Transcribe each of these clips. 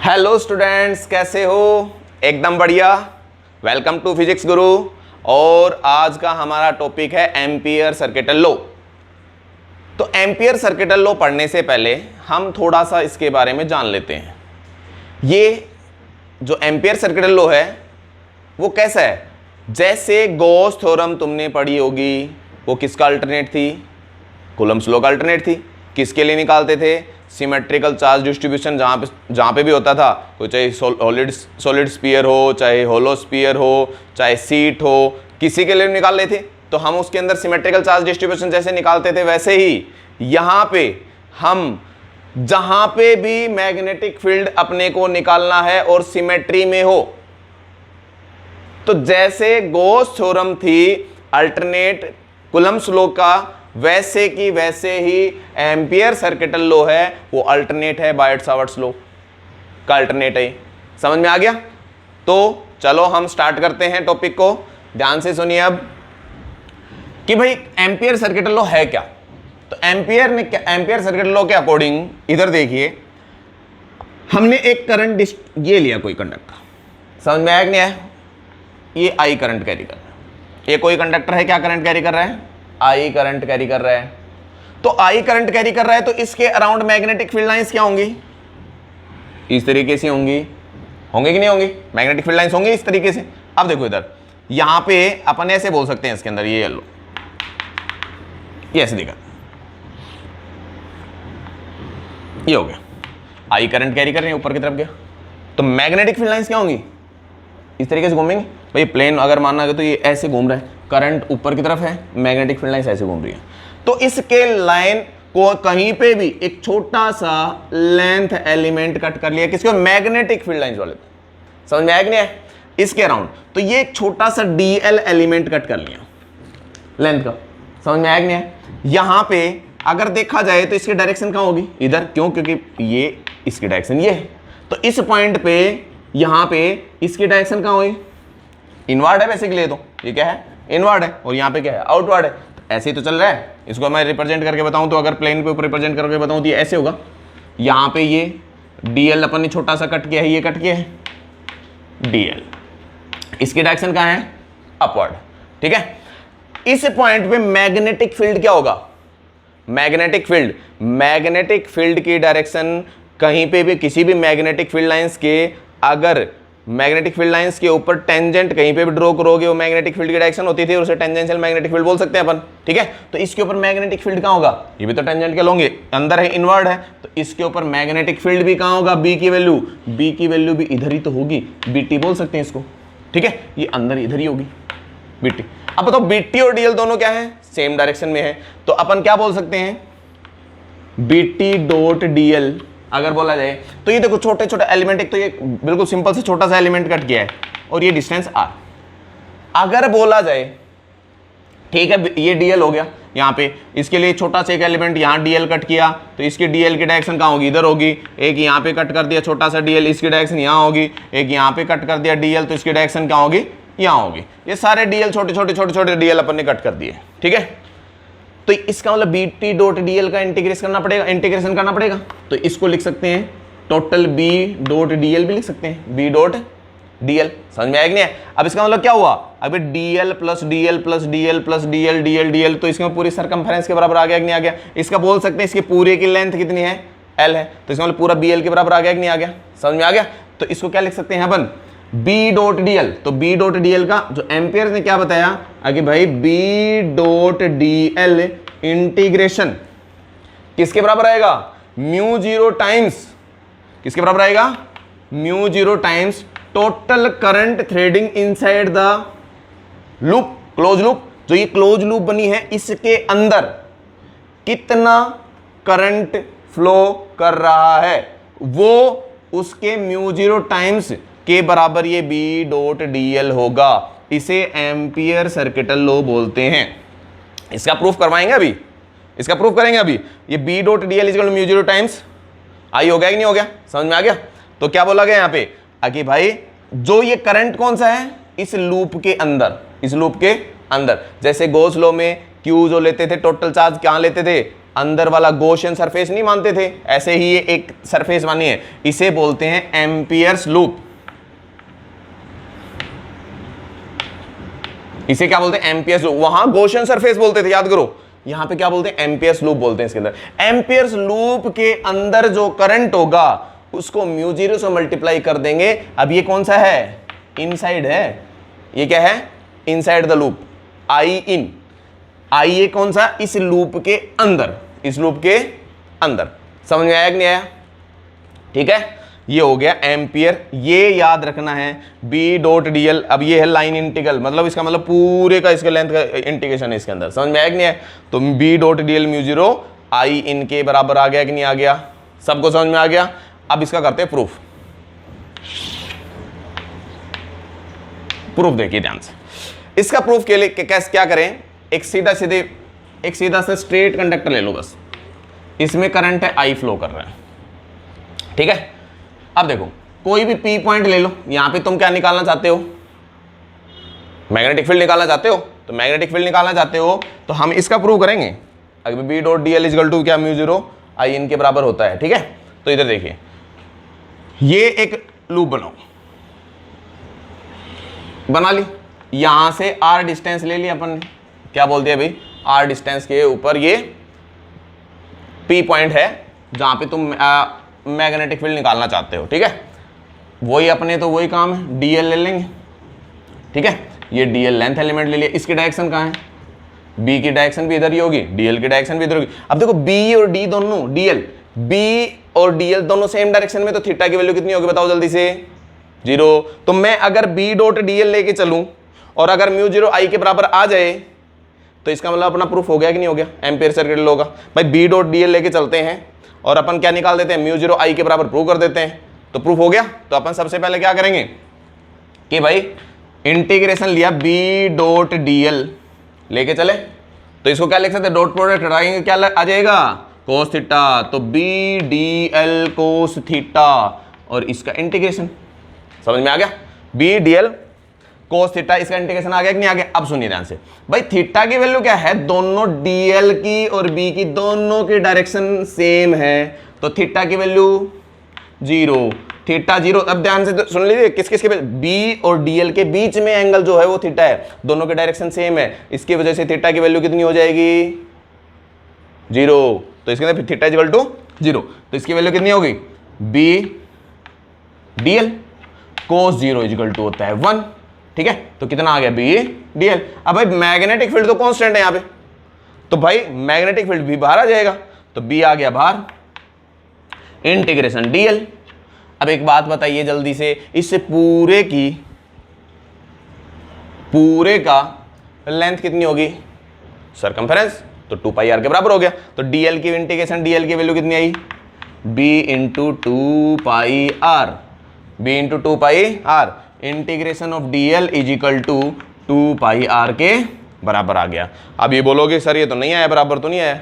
Hello students, कैसे हो? एकदम बढ़िया। वेलकम टू फिजिक्स गुरु। और आज का हमारा टॉपिक है एम्पियर सर्किटल लॉ। तो एम्पियर सर्किटल लॉ पढ़ने से पहले हम थोड़ा सा इसके बारे में जान लेते हैं। ये जो एम्पियर सर्किटल लॉ है वो कैसा है? जैसे गॉस थ्योरम तुमने पढ़ी होगी, वो किसका अल्टरनेट थी? कूलम्ब्स लॉ का अल्टरनेट थी। किसके लिए निकालते थे? सिमेट्रिकल चार्ज डिस्ट्रीब्यूशन जहाँ पे भी होता था, कोई चाहे सॉलिड स्फीयर हो, चाहे होलो स्फीयर हो, चाहे सीट हो, किसी के लिए निकाल लेते थे। तो हम उसके अंदर सिमेट्रिकल चार्ज डिस्ट्रीब्यूशन जैसे निकालते थे, वैसे ही यहाँ पे हम जहाँ पे भी मैग्नेटिक फील्ड अपने को निकालना है और सिमेट्री में हो, तो जैसे गॉस थ्योरम थी अल्टरनेट कूलम्ब्स लॉ का, वैसे की वैसे ही एम्पियर सर्किटल लॉ है, वो अल्टरनेट है बायट-सावर्ट्स लॉ का अल्टरनेट है। समझ में आ गया? तो चलो हम स्टार्ट करते हैं टॉपिक को। ध्यान से सुनिए अब कि भाई एम्पियर सर्किटल लॉ है क्या। तो एम्पियर सर्किटल लॉ के अकॉर्डिंग इधर देखिए, हमने एक करंट ये लिया, कोई कंडक्टर, समझ में आया कि नहीं आया? ये आई करंट कैरी कर रहा है। ये कोई कंडक्टर है, क्या करंट कैरी कर रहा है? आई करंट कैरी कर रहा है। तो आई करंट कैरी कर रहा है, तो इसके अराउंड मैग्नेटिक फील्ड लाइंस क्या होंगी? इस तरीके से होंगी कि नहीं होंगी? मैग्नेटिक फील्ड लाइंस होंगी इस तरीके से। अब देखो इधर, यहां पे अपन ऐसे बोल सकते हैं, इसके अंदर ये लो, ये ऐसे दिखा, ये हो गया, आई करंट कैरी कर रहे हैं, ऊपर की तरफ गया, तो मैग्नेटिक फील्ड लाइंस क्या होंगी? इस तरीके से घूमेंगे। भाई प्लेन अगर मानना है तो ये ऐसे घूम रहा है, करंट ऊपर की तरफ है, मैग्नेटिक फील्ड लाइंस ऐसे घूम रही है। तो इसके लाइन को कहीं पे भी एक छोटा सा लेंथ एलिमेंट कट कर लिया, किसको? मैग्नेटिक फील्ड लाइंस वाले। समझ में आया कि नहीं है? इसके अराउंड तो ये एक छोटा सा डीएल एलिमेंट कट कर लिया लेंथ का। समझ में आया कि नहीं है? यहां पे अगर देखा जाए तो इसकी डायरेक्शन कहां होगी? इधर। क्यों? क्योंकि ये इसकी डायरेक्शन ये है, तो इस पॉइंट पे यहां पे इसकी डायरेक्शन कहां होगी? इनवर्ड है बेसिकली। तो ये क्या है? इनवर्ड है। और यहाँ पे क्या है? आउटवर्ड है। तो ऐसे ही तो चल रहा है। इसको मैं रिप्रेजेंट करके बताऊं तो, अगर प्लेन पे ऊपर रिप्रेजेंट करके बताऊं तो ये ऐसे होगा। यहाँ पे ये डीएल अपन ने छोटा सा कट किया है, ये कट किया है डीएल, इसकी डायरेक्शन कहाँ है? अपवर्ड। ठीक है। इस पॉइंट पे मैग्नेटिक फील्ड क्या होगा? मैग्नेटिक फील्ड की डायरेक्शन कहीं पे भी, किसी भी मैग्नेटिक फील्ड लाइंस के, अगर मैग्नेटिक फील्ड लाइंस के ऊपर टेंजेंट कहीं पे भी ड्रॉ करोगे, वो मैग्नेटिक फील्ड की डायरेक्शन होती थी, और उसे टेंजेंशियल मैग्नेटिक फील्ड बोल सकते हैं अपन। ठीक है। तो इसके ऊपर मैग्नेटिक फील्ड कहाँ होगा? ये भी तो टेंजेंट के होंगे, अंदर है, इनवर्ड है, तो इसके ऊपर मैग्नेटिक फील्ड भी कहाँ होगा? बी की वैल्यू भी इधर ही तो होगी, बीटी बोल सकते हैं इसको। ठीक है। ये अंदर इधर ही होगी बीटी। अब बताओ, बीटी और डीएल दोनों क्या है? सेम डायरेक्शन में है, तो अपन क्या बोल सकते हैं? बीटी डॉट डीएल अगर बोला जाए तो, ये देखो छोटे छोटे एलिमेंट, एक तो ये बिल्कुल सिंपल से छोटा सा एलिमेंट कट किया है, और ये डिस्टेंस आर। अगर बोला जाए, ठीक है, ये डीएल हो गया यहाँ पे, इसके लिए छोटा सा एक एलिमेंट यहाँ डीएल कट किया, तो इसकी डीएल की डायरेक्शन कहाँ होगी? इधर होगी। एक यहाँ पे कट कर दिया छोटा सा डीएल, इसकी डायरेक्शन यहाँ होगी। एक यहाँ पे कट कर दिया डीएल, तो इसकी डायरेक्शन कहाँ होगी? यहाँ होगी। ये सारे डीएल छोटे छोटे डीएल अपन ने कट कर दिए। ठीक है। तो इसका मतलब बीटी डॉट डीएल का इंटीग्रेशन करना पड़ेगा। तो इसको लिख सकते हैं टोटल बी डॉट डीएल भी लिख सकते हैं, बी डॉट डीएल। समझ में आया कि नहीं? अब इसका मतलब क्या हुआ? अभी DL plus DL plus DL plus DL DL DL, तो इसमें पूरी सरकमफेरेंस के बराबर आ गया कि नहीं आ गया? इसका बोल सकते हैं इसकी पूरे की लेंथ कितनी है? एल है, तो इसका मतलब पूरा बीएल के बराबर आ गया कि नहीं आ गया? समझ में आ गया? तो इसको क्या लिख सकते हैं अपन? B dot DL. तो बी डॉट डीएल का जो एम्पियर ने क्या बताया कि भाई बी डॉट डीएल इंटीग्रेशन किसके बराबर आएगा? म्यू जीरो टाइम्स, किसके बराबर आएगा? Mu zero times total current threading inside the loop, close loop. जो ये क्लोज लूप बनी है, इसके अंदर कितना करंट फ्लो कर रहा है, वो उसके म्यू जीरो टाइम्स के बराबर ये बी डॉट डीएल होगा। इसे एम्पियर सर्किटल लॉ बोलते हैं। इसका प्रूफ करवाएंगे अभी, इसका प्रूफ करेंगे अभी। ये B dot DL is equal to mu zero times I हो गया कि नहीं हो गया? समझ में आ गया? तो क्या बोला गया यहाँ पे कि भाई जो ये करंट कौन सा है? इस लूप के अंदर, इस लूप के अंदर। जैसे गॉस लॉ में क्यू जो लेते थे, टोटल चार्ज क्या लेते थे? अंदर वाला गॉसियन सरफेस नहीं मानते थे, ऐसे ही ये एक सरफेस मानी है, इसे बोलते हैं एम्पियर्स लूप। इसे क्या बोलते हैं? Amperes loop. वहां गॉसियन सरफेस बोलते थे, याद करो, यहां पे क्या बोलते हैं? एम्पियर्स लूप बोलते हैं इसके अंदर। एम्पियर्स लूप के अंदर जो करंट होगा उसको म्यू जीरो से मल्टीप्लाई कर देंगे। अब ये कौन सा है? इनसाइड है। ये क्या है? Inside the loop, I in. आई ये कौन सा? इस लूप के अंदर, इस लूप के अंदर। समझ में आया कि नहीं आया? ठीक है, ये हो गया एम्पियर। ये याद रखना है बी डॉट डी एल। अब ये है लाइन इंटीग्रल, मतलब इसका मतलब पूरे का इसके लेंथ का इंटीग्रेशन है इसके अंदर। समझ में आया कि नहीं आया? तो B dot D L mu zero I इन के बराबर आ गया कि नहीं आ गया? सबको समझ में आ गया? अब इसका करते हैं प्रूफ। प्रूफ देखिए ध्यान से। इसका प्रूफ के लिए कैसे क्या करें? एक सीधा से स्ट्रेट कंडक्टर ले लो बस, इसमें करंट है आई फ्लो कर रहा है, ठीक है। अब देखो कोई भी पी पॉइंट ले लो, यहां पे तुम क्या निकालना चाहते हो? मैग्नेटिक फील्ड निकालना चाहते हो। तो मैग्नेटिक फील्ड निकालना चाहते हो तो हम इसका प्रूव करेंगे। अगर B dot D L is equal to क्या म्यू जीरो आई इन के बराबर होता है, ठीक है। तो इधर देखिए, ये एक लूप बनाओ, बना ली। यहां से आर डिस्टेंस ले लिया अपन ने, क्या बोल दिया भाई? आर डिस्टेंस के ऊपर ये पी पॉइंट है जहां पे तुम मैग्नेटिक फील्ड निकालना चाहते हो, ठीक है। वही अपने तो वही काम है, डीएल ले लेंगे, ठीक है। ये डीएल लेंथ एलिमेंट ले लिया। इसकी डायरेक्शन कहाँ है? बी की डायरेक्शन भी इधर ही होगी, डीएल की डायरेक्शन भी इधर होगी। अब देखो बी और डी दोनों, डीएल बी और डीएल दोनों सेम डायरेक्शन में, तो थीटा की वैल्यू कितनी होगी बताओ जल्दी से? 0। तो मैं अगर बी डॉट डीएल लेके चलूं और अगर म्यू जीरो आई के बराबर आ जाए तो इसका मतलब अपना प्रूफ हो गया कि नहीं हो गया? एम्पियर सर्किट लॉ का। भाई बी डॉट डीएल लेके चलते हैं और अपन क्या निकाल देते हैं? म्यू जीरो आई के बराबर प्रूव कर देते हैं, तो प्रूफ हो गया। तो अपन सबसे पहले क्या करेंगे कि भाई इंटीग्रेशन लिया बी डॉट डीएल लेके चले, तो इसको क्या लिख सकते हैं? डॉट प्रोडक्ट हटाएंगे, क्या आ जाएगा? Cos theta. तो B D L cos theta और इसका इंटीग्रेशन। समझ में आ गया? B D L cos theta, इसका इंटीग्रेशन आ गया कि नहीं आ गया? अब सुनिए ध्यान से भाई, थीटा की वैल्यू क्या है? दोनों डीएल की और बी की दोनों की डायरेक्शन सेम है, तो थीटा की वैल्यू 0, थीटा 0। अब ध्यान से सुन लीजिए, किस किस के बी और डीएल के बीच में एंगल जो है वो थीटा है, दोनों के डायरेक्शन सेम है, इसकी वजह से थीटा की वैल्यू कितनी हो जाएगी? 0। तो इसके अंदर थीटा इक्वल टू 0, तो इसकी वैल्यू कितनी होगी? B DL cos 0 equal to होता है 1, ठीक है। तो कितना आ गया? बी डीएल। अब भाई मैग्नेटिक फील्ड तो कांस्टेंट है यहां पे, तो भाई मैग्नेटिक फील्ड भी बाहर आ जाएगा, तो बी आ गया बाहर, इंटीग्रेशन डीएल। अब एक बात बताइए जल्दी से, इससे पूरे का लेंथ कितनी होगी? सरकमफेरेंस, तो 2 पाई आर के बराबर हो गया। तो डीएल की इंटीग्रेशन डीएल की वैल्यू कितनी आई? B into 2 pi R, B into 2 pi R. Integration of DL is equal to 2 pi R के बराबर आ गया। अब ये बोलोगे सर ये तो नहीं आया, बराबर तो नहीं आया,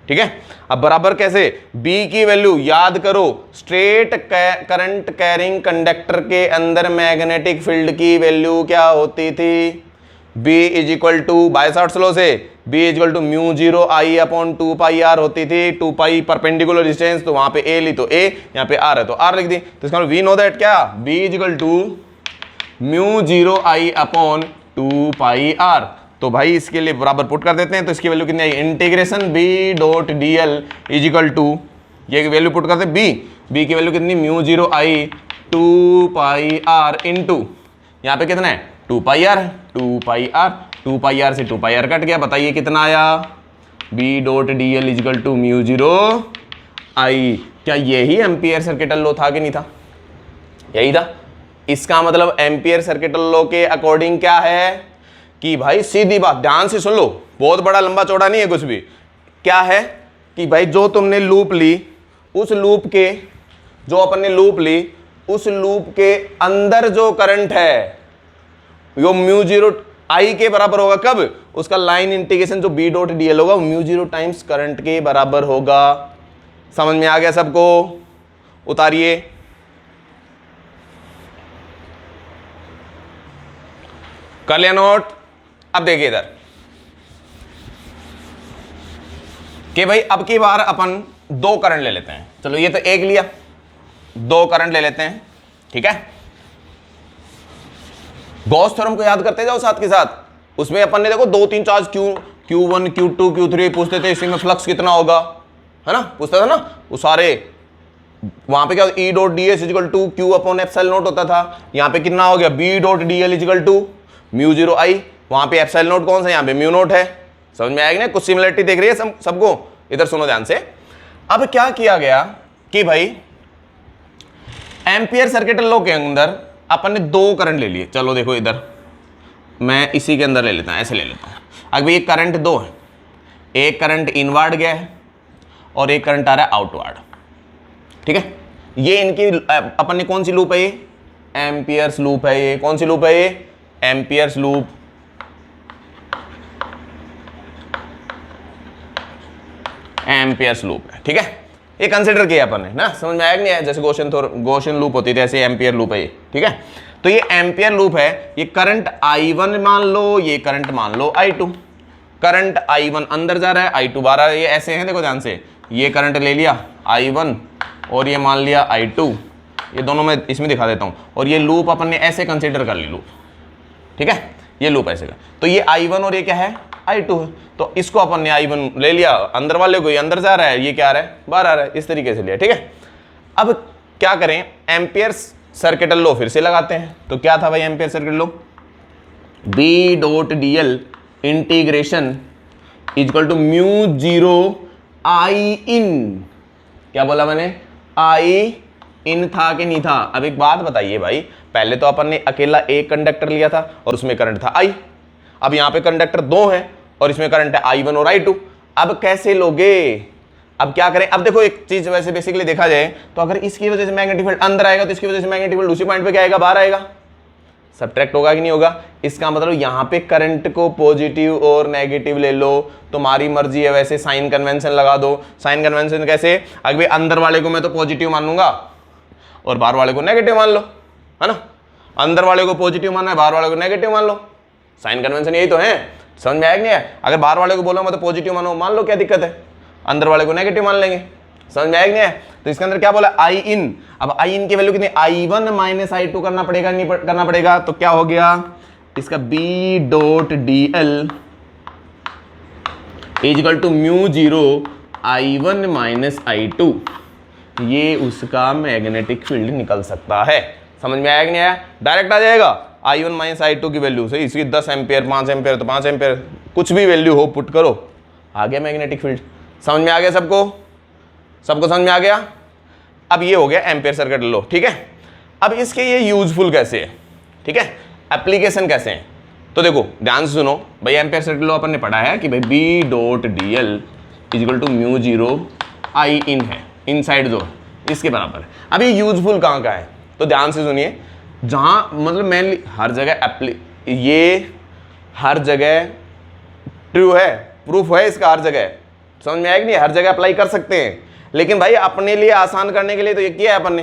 ठीक है। अब बराबर कैसे? B की वैल्यू याद करो, स्ट्रेट करंट कैरिंग कंडक्टर के अंदर मैग्नेटिक फील्ड की वैल्यू क्या होती थी? B is equal to Biot-Savart's law से B is equal to mu zero I upon 2 pi R होती थी। 2 पाई परपेंडिकुलर डिस्टेंस, तो वहां पे A ली तो A, यहाँ पे R है तो R लिख दी। तो इसका वी नो दैट क्या? B is equal to mu zero I upon 2 pi R. तो भाई इसके लिए बराबर पुट कर देते हैं, तो इसकी वैल्यू कितनी आई? Integration B dot D L is equal to, ये वैल्यू पुट करते हैं बी की वैल्यू कितनी? Mu zero I 2 pi R into यहाँ पे कितना है? 2 पाई आर, 2 पाई आर, 2 पाई आर से 2 पाई आर कट गया। बताइए कितना आया? B dot D L is equal to mu zero I. क्या यही एम्पियर सर्किटल लॉ था कि नहीं था? यही था। इसका मतलब एम्पियर सर्किटल लॉ के अकॉर्डिंग क्या है कि भाई सीधी बात, ध्यान से सुन लो, बहुत बड़ा लंबा चौड़ा नहीं है कुछ भी। क्या है कि भाई जो तुमने लूप ली, उस लूप के जो अपन ने लूप ली, उस लूप के अंदर जो करंट है वो म्यू जीरो आई के बराबर होगा। कब? उसका लाइन इंटीग्रेशन जो बी डॉट डी एल होगा, म्यू जीरो टाइम्स करंट के बराबर होगा। समझ में आ गया सबको? उतारिए। कर लिया नोट? अब देखिए इधर, कि भाई अब की बार अपन दो करंट ले लेते हैं। चलो ये तो एक लिया, दो करंट ले लेते हैं, ठीक है। गॉस थ्योरम को याद करते जाओ साथ के साथ। उसमें अपन ने देखो 2 3 चार्ज Q1 Q2 Q3 पूछते थे, इसमें फ्लक्स कितना होगा, है ना, पूछता था ना वो सारे। वहां पे क्या E dot D S is equal to Q upon epsilon naught होता था। यहाँ पे कितना हो गया B dot D L is equal to mu 0 I। वहां पे एप्सिलॉन नॉट कौन सा, यहाँ पे म्यू नॉट है। समझ में आएगी ना, कुछ सिमिलरिटी देख रही है सबको। इधर सुनो ध्यान से। अब क्या किया गया कि भाई एम्पियर सर्किट लॉ के अंदर अपन ने दो करंट ले लिए। चलो देखो इधर मैं इसी के अंदर ले लेता हूं, ऐसे ले लेता हूं। अब ये करंट दो है, एक करंट इनवर्ड गया है और एक करंट आ रहा है आउटवर्ड, ठीक है। ये इनकी अपन ने कौन सी लूप है, ये एम्पियर्स लूप है। ये कौन सी लूप है, ये एम्पियर्स लूप। एम्पियर्स लूप है, ठीक है। ये कंसिडर किया अपन ने ना, समझ में आया कि नहीं आया। जैसे गॉसियन लूप होती थी ऐसे एम्पियर लूप है ये, ठीक है। तो ये एम्पियर लूप है। ये करंट I1 मान लो, ये करंट मान लो I2। करंट I1 अंदर जा रहा है, I2 बाहर आ रहा है। ये ऐसे हैं, देखो ध्यान से। ये करंट ले लिया I1 और ये मान लिया I2। ये दोनों मैं इसमें दिखा देता हूं। और ये लूप अपन ने ऐसे कंसिडर कर ली लूप, ठीक है। ये लूप ऐसे का, तो ये I1 और ये क्या है, I2 है। तो इसको अपन ने I1 ले लिया, अंदर वाले को ये अंदर जा रहा है, ये क्या आ रहा है, बाहर आ रहा है, इस तरीके से लिया, ठीक है। अब क्या करें, एम्पियर सर्किट लॉ फिर से लगाते हैं। तो क्या था भाई Ampere circuit law, B dot D L integration equal to mu 0 I in. क्या बोला मैंने, I इन था कि नहीं था। अब एक बात बताइए भाई, पहले तो अपन ने अकेला एक कंडक्टर लिया था और उसमें करंट था I। अब यहाँ पे कंडक्टर दो हैं और इसमें करंट है I1 और I2। अब कैसे लोगे, अब क्या करें। अब देखो एक चीज वैसे बेसिकली देखा जाए तो अगर इसकी वजह से मैग्नेटिक फील्ड अंदर आएगा तो इसकी वजह से मैग्नेटिक फील्ड उसी पॉइंट पे क्या आएगा, बाहर आएगा, सब्ट्रैक्ट होगा कि नहीं होगा। इसका मतलब यहाँ पे करंट को पॉजिटिव और नेगेटिव ले लो, तुम्हारी मर्जी है। वैसे साइन कन्वेंशन लगा दो। साइन कन्वेंशन कैसे, अगर अंदर वाले को मैं तो पॉजिटिव मानूंगा और बाहर वाले को नेगेटिव मान लो, है ना। अंदर वाले को पॉजिटिव मानना है, बाहर वाले को नेगेटिव मान लो। साइन कन्वेंशन यही तो है। समझ में आया कि नहीं है। अगर बाहर वाले को बोला मैं तो पॉजिटिव मानो, मान लो, क्या दिक्कत है। अंदर वाले को नेगेटिव मान लेंगे। समझ में आया कि नहीं है। तो इसके अंदर क्या बोला, I इन। अब I इन की वैल्यू कितनी, I1 माइनस I2 करना पड़ेगा, नहीं करना पड़ेगा। तो क्या हो गया इसका, B dot D L is equal to mu 0 I1 minus I2। ये उसका मैग्नेटिक फील्ड निकल सकता है। समझ में आया कि नहीं आया। डायरेक्ट आ जाएगा I1 माइनस I2 की वैल्यू से। इसकी 10 एम्पियर 5 एम्पियर तो 5 एम्पियर, कुछ भी वैल्यू हो पुट करो, आ गया मैग्नेटिक फील्ड। समझ में आ गया सबको समझ में आ गया। अब ये हो गया एम्पियर सर्किट लॉ, ठीक है। अब इसके ये यूजफुल कैसे है, ठीक है, एप्लीकेशन कैसे है। तो देखो ध्यान से सुनो भाई, एम्पियर सर्किट लॉ अपन ने पढ़ा है कि भाई B dot D L is equal to mu 0 I in है, इनसाइड जो इसके बराबर है। अब ये यूजफुल कहाँ का है, तो ध्यान से सुनिए। जहाँ मतलब मेनली हर जगह ये हर जगह ट्रू है, प्रूफ है इसका हर जगह। समझ में आया कि नहीं, हर जगह अप्लाई कर सकते हैं। लेकिन भाई अपने लिए आसान करने के लिए तो ये किया है अपन ने।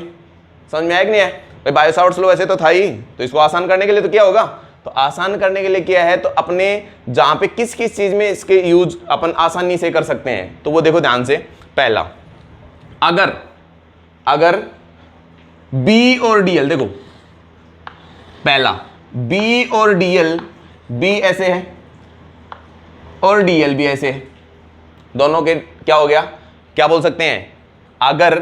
समझ में आया कि नहीं है भाई, बायो सावर्ट्स लॉ वैसे तो था ही, तो इसको आसान करने के लिए तो क्या होगा, तो आसान करने के लिए किया है। तो अपने जहाँ पे किस किस चीज में इसके यूज अपन आसानी से कर सकते हैं, तो वो देखो ध्यान से। पहला, अगर B और DL, देखो पहला B और DL, B ऐसे है और DL भी ऐसे है, दोनों के क्या हो गया, क्या बोल सकते हैं, अगर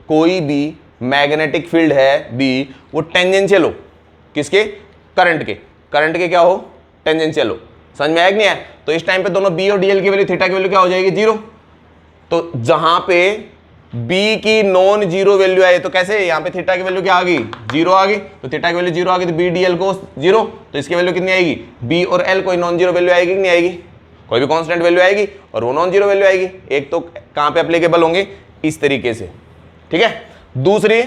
कोई भी मैग्नेटिक फील्ड है B, वो टेंजेंशियल हो किसके, करंट के क्या हो, टेंजेंशियल हो। समझ में आया कि नहीं है। तो इस टाइम पे दोनों B और DL की वैल्यू, थीटा की वैल्यू क्या हो जाएगी, 0। तो जहां पे B की नॉन जीरो वैल्यू आई तो कैसे, यहाँ पे थीटा की वैल्यू क्या आ गई, 0 आ गई। तो थीटा की वैल्यू 0 आ गई तो B DL को 0, तो इसकी वैल्यू कितनी आएगी, B और L कोई नॉन जीरो वैल्यू आएगी कि नहीं आएगी, कोई भी कांस्टेंट वैल्यू आएगी और वो नॉन जीरो वैल्यू आएगी। एक तो कहां पे एप्लीकेबल होंगे, इस तरीके से, ठीक है। दूसरी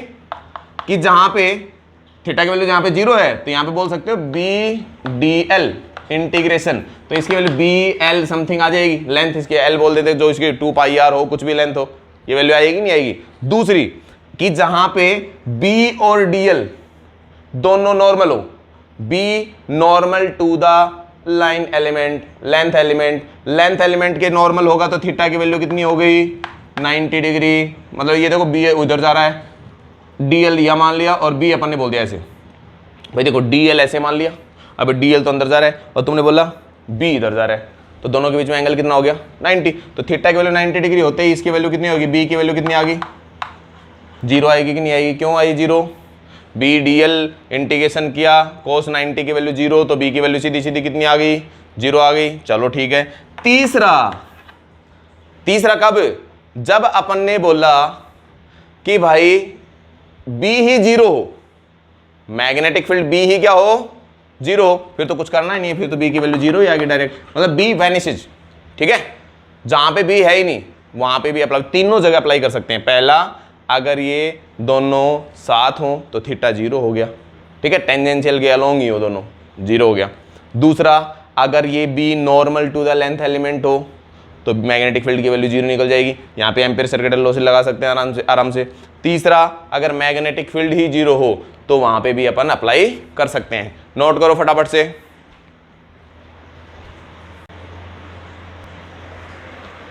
कि जहां पे थीटा की वैल्यू जहां पे 0 है तो यहां पे बोल सकते हो B DL इंटीग्रेशन, तो इसकी वैल्यू BL समथिंग आ जाएगी, लेंथ इसकी L बोल देते, जो इसकी 2 पाई r हो, कुछ भी लेंथ हो, ये वैल्यू आएगी नहीं आएगी। दूसरी कि जहां पे B और DL दोनों नॉर्मल हो, B normal to the line element, length element के नॉर्मल होगा तो थीटा की वैल्यू कितनी हो गई 90 डिग्री। मतलब ये देखो बी उधर जा रहा है, डीएल यह मान लिया और बी अपन ने बोल दिया ऐसे, भाई देखो डीएल ऐसे मान लिया, अब डीएल तो अंदर जा रहा है और तुमने बोला बी इधर जा रहा है, तो दोनों के बीच में एंगल कितना हो गया 90। तो थीटा की वैल्यू 90 डिग्री होते ही इसकी वैल्यू कितनी होगी, बी की वैल्यू कितनी आ गई 0 आएगी कि नहीं आएगी, क्यों आई 0, बी डीएल इंटीग्रेशन किया कोस 90 की वैल्यू 0, तो बी की वैल्यू सीधी सीधी कितनी आ गई 0 आ गई। चलो ठीक है। तीसरा कब, जब अपन ने बोला कि भाई बी ही 0 हो, मैग्नेटिक फील्ड बी ही क्या हो 0, फिर तो कुछ करना ही नहीं है, फिर तो बी की वैल्यू 0 ही आ गई डायरेक्ट, मतलब बी वैनिशेज। ठीक है, जहां पे बी है ही नहीं वहां पे भी अप्लाई, तीनों जगह अप्लाई कर सकते हैं। पहला, अगर ये दोनों साथ हों तो थीटा 0 हो गया, ठीक है, टेंजेंशियल के अलोंग ही हो दोनों 0 हो गया। दूसरा, अगर ये B normal to the length element हो तो मैग्नेटिक फील्ड की वैल्यू 0 निकल जाएगी, यहाँ पे एम्पियर सर्किटल लॉ से लगा सकते हैं आराम से। तीसरा, अगर मैग्नेटिक फील्ड ही 0 हो तो वहां पे भी अपन अप्लाई कर सकते हैं। नोट करो फटाफट से।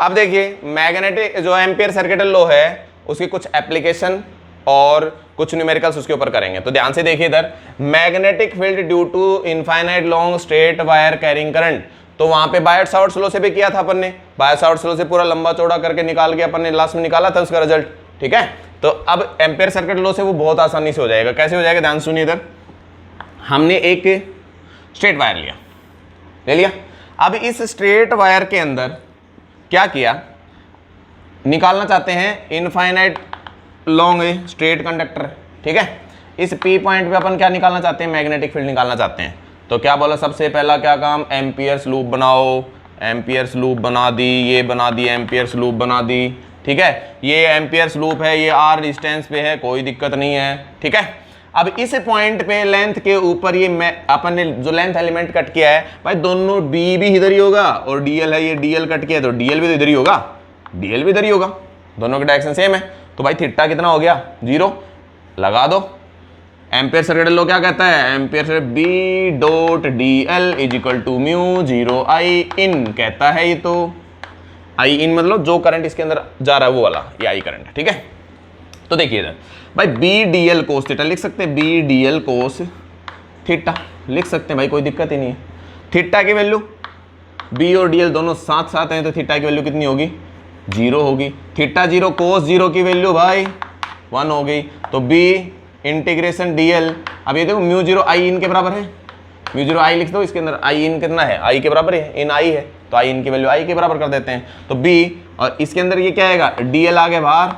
अब देखिए मैग्नेटिक जो एम्पियर सर्किटल लॉ है उसकी कुछ एप्लीकेशन और कुछ न्यूमेरिकल्स उसके ऊपर करेंगे, तो ध्यान से देखिए इधर, magnetic field due to infinite long straight wire carrying current, तो वहां पे बायट-सावर्ट्स लॉ से भी किया था अपन ने, बायट-सावर्ट्स लॉ से पूरा लंबा चौड़ा करके निकाल के अपन ने लास्ट में निकाला था उसका रिजल्ट। ठीक है, तो अब एम्पियर सर्किट लॉ से वो बहुत आसानी से हो जाएगा। कैसे हो जाएगा, ध्यान सुनिए इधर, हमने एक स्ट्रेट वायर ले लिया, अब इस स्ट्रेट वायर के अंदर क्या किया, निकालना चाहते हैं इनफाइनाइट लॉन्ग स्ट्रेट कंडक्टर। ठीक है, इस पी पॉइंट पे अपन क्या निकालना चाहते हैं, मैग्नेटिक फील्ड निकालना चाहते हैं। तो क्या बोला, सबसे पहला क्या काम, एम्पियर्स लूप बनाओ, एम्पियर्स लूप बना दी, ये बना दी, एम्पियर्स लूप बना दी। ठीक है, ये एम्पियर्स लूप है, ये आर डिस्टेंस पे है, कोई दिक्कत नहीं है। ठीक है, अब इस पॉइंट पे लेंथ के ऊपर ये अपन ने जो लेंथ एलिमेंट कट किया है, भाई दोनों बी भी इधर ही होगा और डीएल है, ये डीएल कट किया है तो डीएल भी तो इधर ही होगा, डीएल भी इधर ही होगा, दोनों के डायरेक्शन सेम है, तो भाई थीटा कितना हो गया 0, लगा दो। एम्पियर सर्किटल लॉ क्या कहता है, एम्पियर से B dot D L is equal to mu 0 I in कहता है, ये तो आई इन मतलब जो करंट इसके अंदर जा रहा है वो वाला, ये आई करंट है। ठीक है, तो देखिए इधर भाई B D L cos theta लिख सकते हैं, B D L cos theta लिख सकते हैं भाई, कोई दिक्कत ही नहीं है। थीटा की वैल्यू, बी और डी एल दोनों साथ साथ हैं तो थीटा की वैल्यू कितनी होगी 0 होगी, थीटा 0 कोस 0 की वैल्यू भाई 1 हो गई, तो बी इंटीग्रेशन डी एल, अब ये देखो म्यू 0 आई इन के बराबर है, म्यू 0 आई लिख दो, इसके अंदर आई इन कितना है, आई के बराबर है, इन आई है, तो आई इन की वैल्यू आई के बराबर कर देते हैं, तो बी, और इसके अंदर ये क्या आएगा डी एल आ गया बाहर,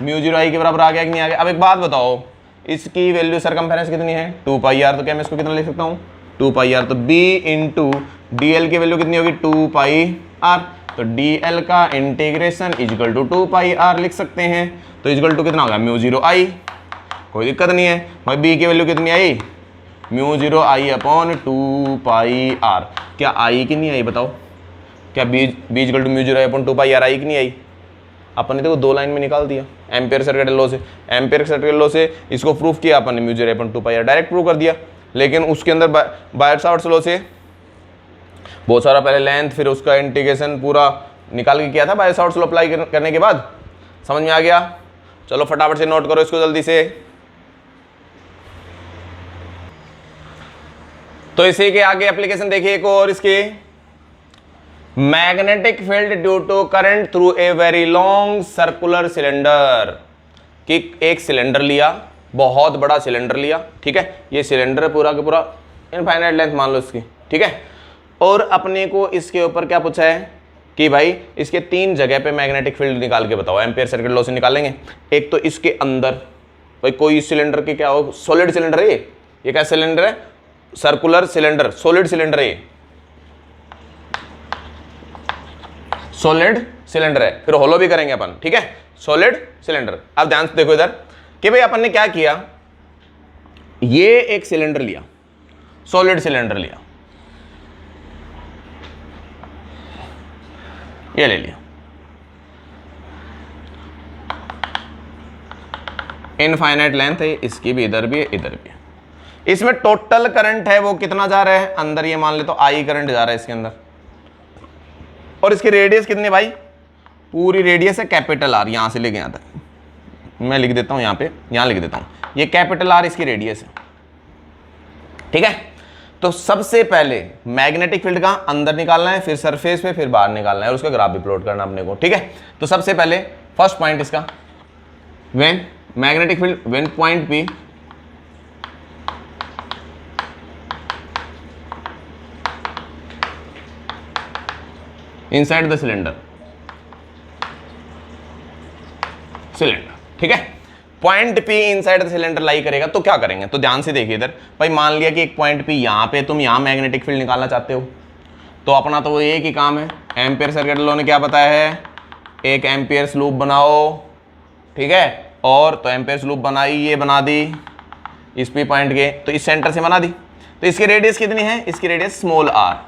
म्यू 0 आई के बराबर आ गया कि नहीं आ गया। अब एक बात बताओ, इसकी वैल्यू सरकमफेरेंस कितनी है 2 पाई आर, तो क्या मैं इसको कितना लिख सकता हूँ 2 पाई आर, तो बी इंटू डी एल की वैल्यू कितनी होगी 2 पाई आर, तो डी एल का integration is equal to 2 pi R लिख सकते हैं, तो इजकल टू कितना होगा म्यू 0 आई, कोई दिक्कत नहीं है भाई, बी की वैल्यू कितनी आई mu 0 I upon 2 pi R, क्या आई की नहीं आई बताओ, क्या B is equal to mu 0 I upon 2 pi R आई की नहीं आई, अपन ने देखो 2 लाइन में निकाल दिया एम्पियर सर्किटल लॉ से, एम्पियर सर्किटल लॉ से इसको प्रूफ किया अपन ने, म्यू 0 अपॉन 2 पाई आर डायरेक्ट प्रूव कर दिया, लेकिन उसके अंदर बायट-सावर्ट्स लॉ से बहुत सारा पहले लेंथ फिर उसका इंटीग्रेशन पूरा निकाल के किया था बायट-सावर्ट्स लॉ अप्लाई करने के बाद, समझ में आ गया। चलो फटाफट से नोट करो इसको जल्दी से। तो इसी के आगे एप्लीकेशन देखिए एक और इसके, magnetic field due to current through a very long circular cylinder, कि एक सिलेंडर लिया, बहुत बड़ा सिलेंडर लिया, ठीक है, ये सिलेंडर पूरा का पूरा इनफाइनाइट लेंथ मान लो इसकी, ठीक है, और अपने को इसके ऊपर क्या पूछा है कि भाई इसके 3 जगह पे मैग्नेटिक फील्ड निकाल के बताओ, एम्पियर सर्किट लॉ से निकालेंगे। एक तो इसके अंदर, भाई कोई सिलेंडर के क्या हो, सॉलिड सिलेंडर है ये क्या सिलेंडर है, सर्कुलर सिलेंडर, सॉलिड सिलेंडर है, सॉलिड सिलेंडर है, फिर होलो भी करेंगे अपन, ठीक है, सॉलिड सिलेंडर। अब ध्यान से देखो इधर कि भाई अपन ने क्या किया, ये एक सिलेंडर लिया, सॉलिड सिलेंडर लिया, ये ले लिया, इनफाइनाइट लेंथ है, इसकी भी इधर भी है इधर भी है, इसमें टोटल करंट है वो कितना जा रहा है अंदर, ये मान ले तो आई करंट जा रहा है इसके अंदर, और इसकी रेडियस कितनी भाई, पूरी रेडियस है कैपिटल आर, यहां से लेके यहां तक मैं लिख देता हूं, यहां पे यहां लिख देता हूं, ये कैपिटल आर इसकी रेडियस है, ठीक है। तो सबसे पहले मैग्नेटिक फील्ड का अंदर निकालना है, फिर सरफेस पे, फिर बाहर निकालना है, और उसका ग्राफ भी प्लॉट करना अपने को, ठीक है। तो सबसे पहले फर्स्ट पॉइंट इसका, when magnetic field, when point P inside the cylinder, ठीक है, point P inside the cylinder lie करेगा, तो क्या करेंगे, तो ध्यान से देखिए इधर भाई, मान लिया कि एक पॉइंट पी यहां पे, तुम यहां मैग्नेटिक फील्ड निकालना चाहते हो, तो अपना तो वो एक ही काम है, एम्पियर सर्किट लॉ ने क्या बताया है, एक एम्पियर लूप बनाओ, ठीक है, और तो एम्पियर लूप बनाई, ये बना दी इस पी पॉइंट के, तो इस सेंटर से बना दी, तो इसकी रेडियस कितनी है, इसकी रेडियस स्मॉल आर,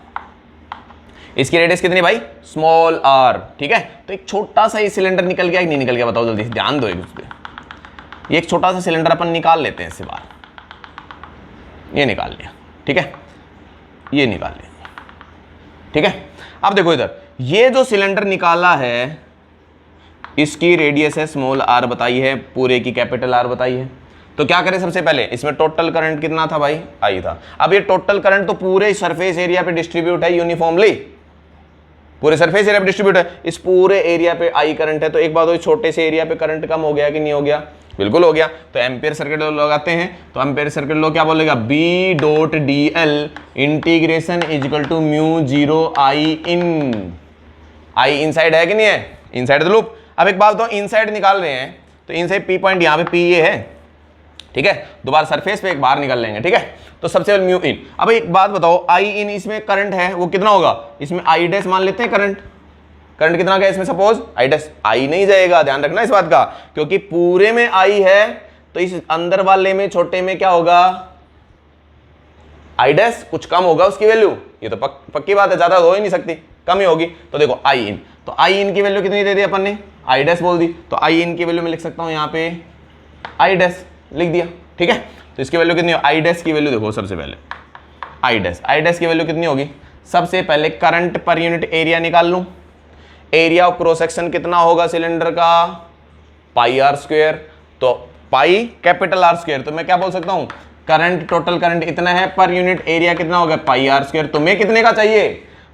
इसकी रेडियस कितनी भाई, स्मॉल आर, ठीक है। तो एक छोटा सा ये सिलेंडर निकल गया कि नहीं निकल गया, बताओ जल्दी से, ध्यान दो एक उस पे, ये एक छोटा सा सिलेंडर अपन निकाल लेते हैं इससे बाहर, ये निकाल लिया, ठीक है, ये निकाल लिया, ठीक है। अब देखो इधर, ये जो सिलेंडर निकाला है इसकी रेडियस है स्मॉल आर बताई है, पूरे की कैपिटल आर बताई है, तो क्या करें सबसे पहले, इसमें टोटल करंट कितना था भाई, आई था। अब ये टोटल करंट तो पूरे सरफेस एरिया पे डिस्ट्रीब्यूट है यूनिफॉर्मली, पूरे सरफेस एरिया पे डिस्ट्रीब्यूट है, इस पूरे एरिया पे आई करंट है, तो एक बात हो, छोटे से एरिया पे करंट कम हो गया कि नहीं हो गया, बिल्कुल हो गया। तो एम्पियर सर्किट लॉ लगाते हैं, तो एम्पियर सर्किट लॉ क्या बोलेगा, B dot D L integration is equal to mu zero I in, I inside है कि नहीं है, इनसाइड द लूप। अब एक बात बताओ, इनसाइड निकाल रहे हैं तो इनसाइड पी पॉइंट, यहाँ पे पी ये है, ठीक है, दोबारा सरफेस पे एक बाहर निकल लेंगे, ठीक है। तो सबसे पहले म्यू इन, अब एक बात बताओ, आई इन इसमें करंट है वो कितना होगा, इसमें आई डैश मान लेते हैं, करंट कितना गया इसमें, सपोज आई डैश, आई नहीं जाएगा, ध्यान रखना इस बात का, क्योंकि पूरे में आई है, तो इस अंदर वाले में छोटे में क्या होगा, आई डैश कुछ कम होगा उसकी वैल्यू, ये तो पक्की बात है, ज्यादा हो ही नहीं सकती, कम ही होगी। तो देखो आई इन, तो आई इन की वैल्यू कितनी दे दी अपन ने, आई डैश बोल दी, तो आई इन की वैल्यू मैं लिख सकता हूं यहाँ पे आई डैश लिख दिया, ठीक है। तो इसकी वैल्यू कितनी, आई डैश की वैल्यू देखो, सबसे पहले आई डैश की वैल्यू कितनी होगी, सबसे पहले करंट पर यूनिट एरिया निकाल लूं, एरिया ऑफ क्रॉस सेक्शन कितना होगा सिलेंडर का, पाई आर स्क्वायर, तो पाई कैपिटल आर स्क्वायर, तो मैं क्या बोल सकता हूं, करंट, टोटल करंट इतना है, पर यूनिट एरिया कितना होगा, पाई आर स्क्वायर। तुम्हें कितने का चाहिए,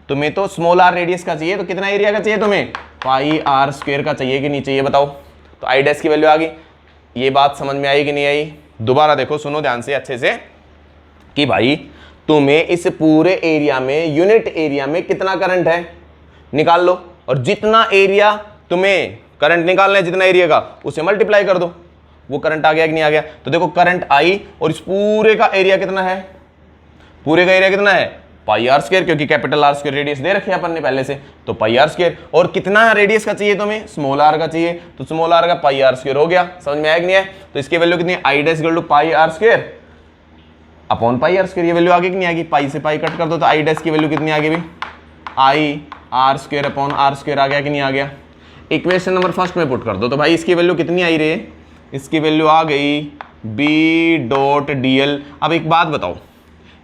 तुम्हें तो स्मॉल आर रेडियस का चाहिए, तो कितना एरिया का चाहिए तुम्हें, पाई आर स्क्वायर का चाहिए कि नहीं चाहिए, बताओ। तो आई डैश की वैल्यू आ गई, ये बात समझ में आई कि नहीं आई, दोबारा देखो, सुनो ध्यान से अच्छे से, कि भाई तुम्हें इस पूरे एरिया में, यूनिट एरिया में कितना करंट है निकाल लो, और जितना एरिया तुम्हें करंट निकालना है, जितना एरिया का, उसे मल्टीप्लाई कर दो, वो करंट आ गया कि नहीं आ गया। तो देखो करंट आई, और इस पूरे का एरिया कितना है, पूरे का एरिया कितना है, पाई आर स्क्वायर, क्योंकि कैपिटल आर स्क्वायर रेडियस दे रखी है अपन ने पहले से, तो पाई आर स्क्वायर, और कितना रेडियस का चाहिए तुम्हें, स्मॉल आर का चाहिए, तो स्मॉल आर का पाई आर स्क्वायर हो गया, समझ में आया कि नहीं है। तो इसकी वैल्यू कितनी है, I dash equal to pi R square upon pi R square, ये वैल्यू आगे कि नहीं आएगी, पाई से पाई कट कर दो, तो आई डैश की वैल्यू कितनी आ गई भाई, I R square upon R square आ गया कि नहीं आ गया। इक्वेशन नंबर फर्स्ट में पुट कर दो, तो भाई इसकी वैल्यू कितनी आई रे, इसकी वैल्यू आ गई बी डॉट डी एल। अब एक बात बताओ,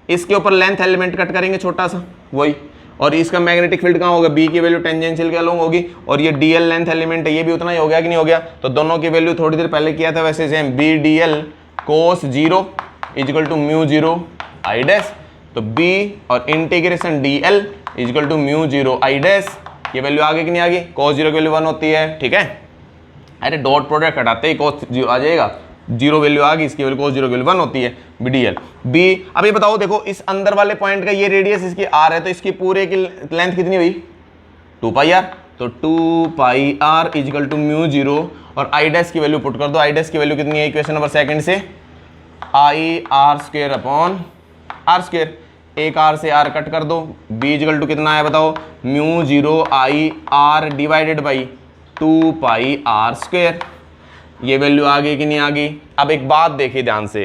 इसके ऊपर लेंथ एलिमेंट कट करेंगे छोटा सा वही, और इसका मैग्नेटिक फील्ड कहाँ होगा, बी की वैल्यू टेंजेंशियल के अलॉन्ग होगी, और ये डी एल लेंथ एलिमेंट है, ये भी उतना ही हो गया कि नहीं हो गया। तो दोनों की वैल्यू थोड़ी देर पहले किया था वैसे same, B D L cos zero is equal to mu zero I dash, तो बी और integration D L is equal to mu zero I dash, ये वैल्यू आगे कि नहीं आ गई, कोस जीरो की वैल्यू 1 होती है, ठीक है। अरे डॉट प्रोडक्ट हटाते ही कोस जीरो आ जाएगा, जीरो वैल्यू आ गई, इसकी वैल्यू कोस जीरो की वैल्यू 1 होती है, बी डी एल बी। अब ये बताओ, देखो इस अंदर वाले पॉइंट का ये रेडियस इसकी आर है, तो इसकी पूरे की लेंथ कितनी हुई, 2 पाई आर, तो 2 पाई R is equal to mu zero, और आई डैश की वैल्यू पुट कर दो, आई डैश की वैल्यू कितनी है इक्वेशन नंबर सेकंड से, I R square upon R square, एक आर से आर कट कर दो, बी इजिकल टू कितना है बताओ, mu zero I R divided by 2 pi R square, ये वैल्यू आ गई कि नहीं आ गई। अब एक बात देखिए ध्यान से,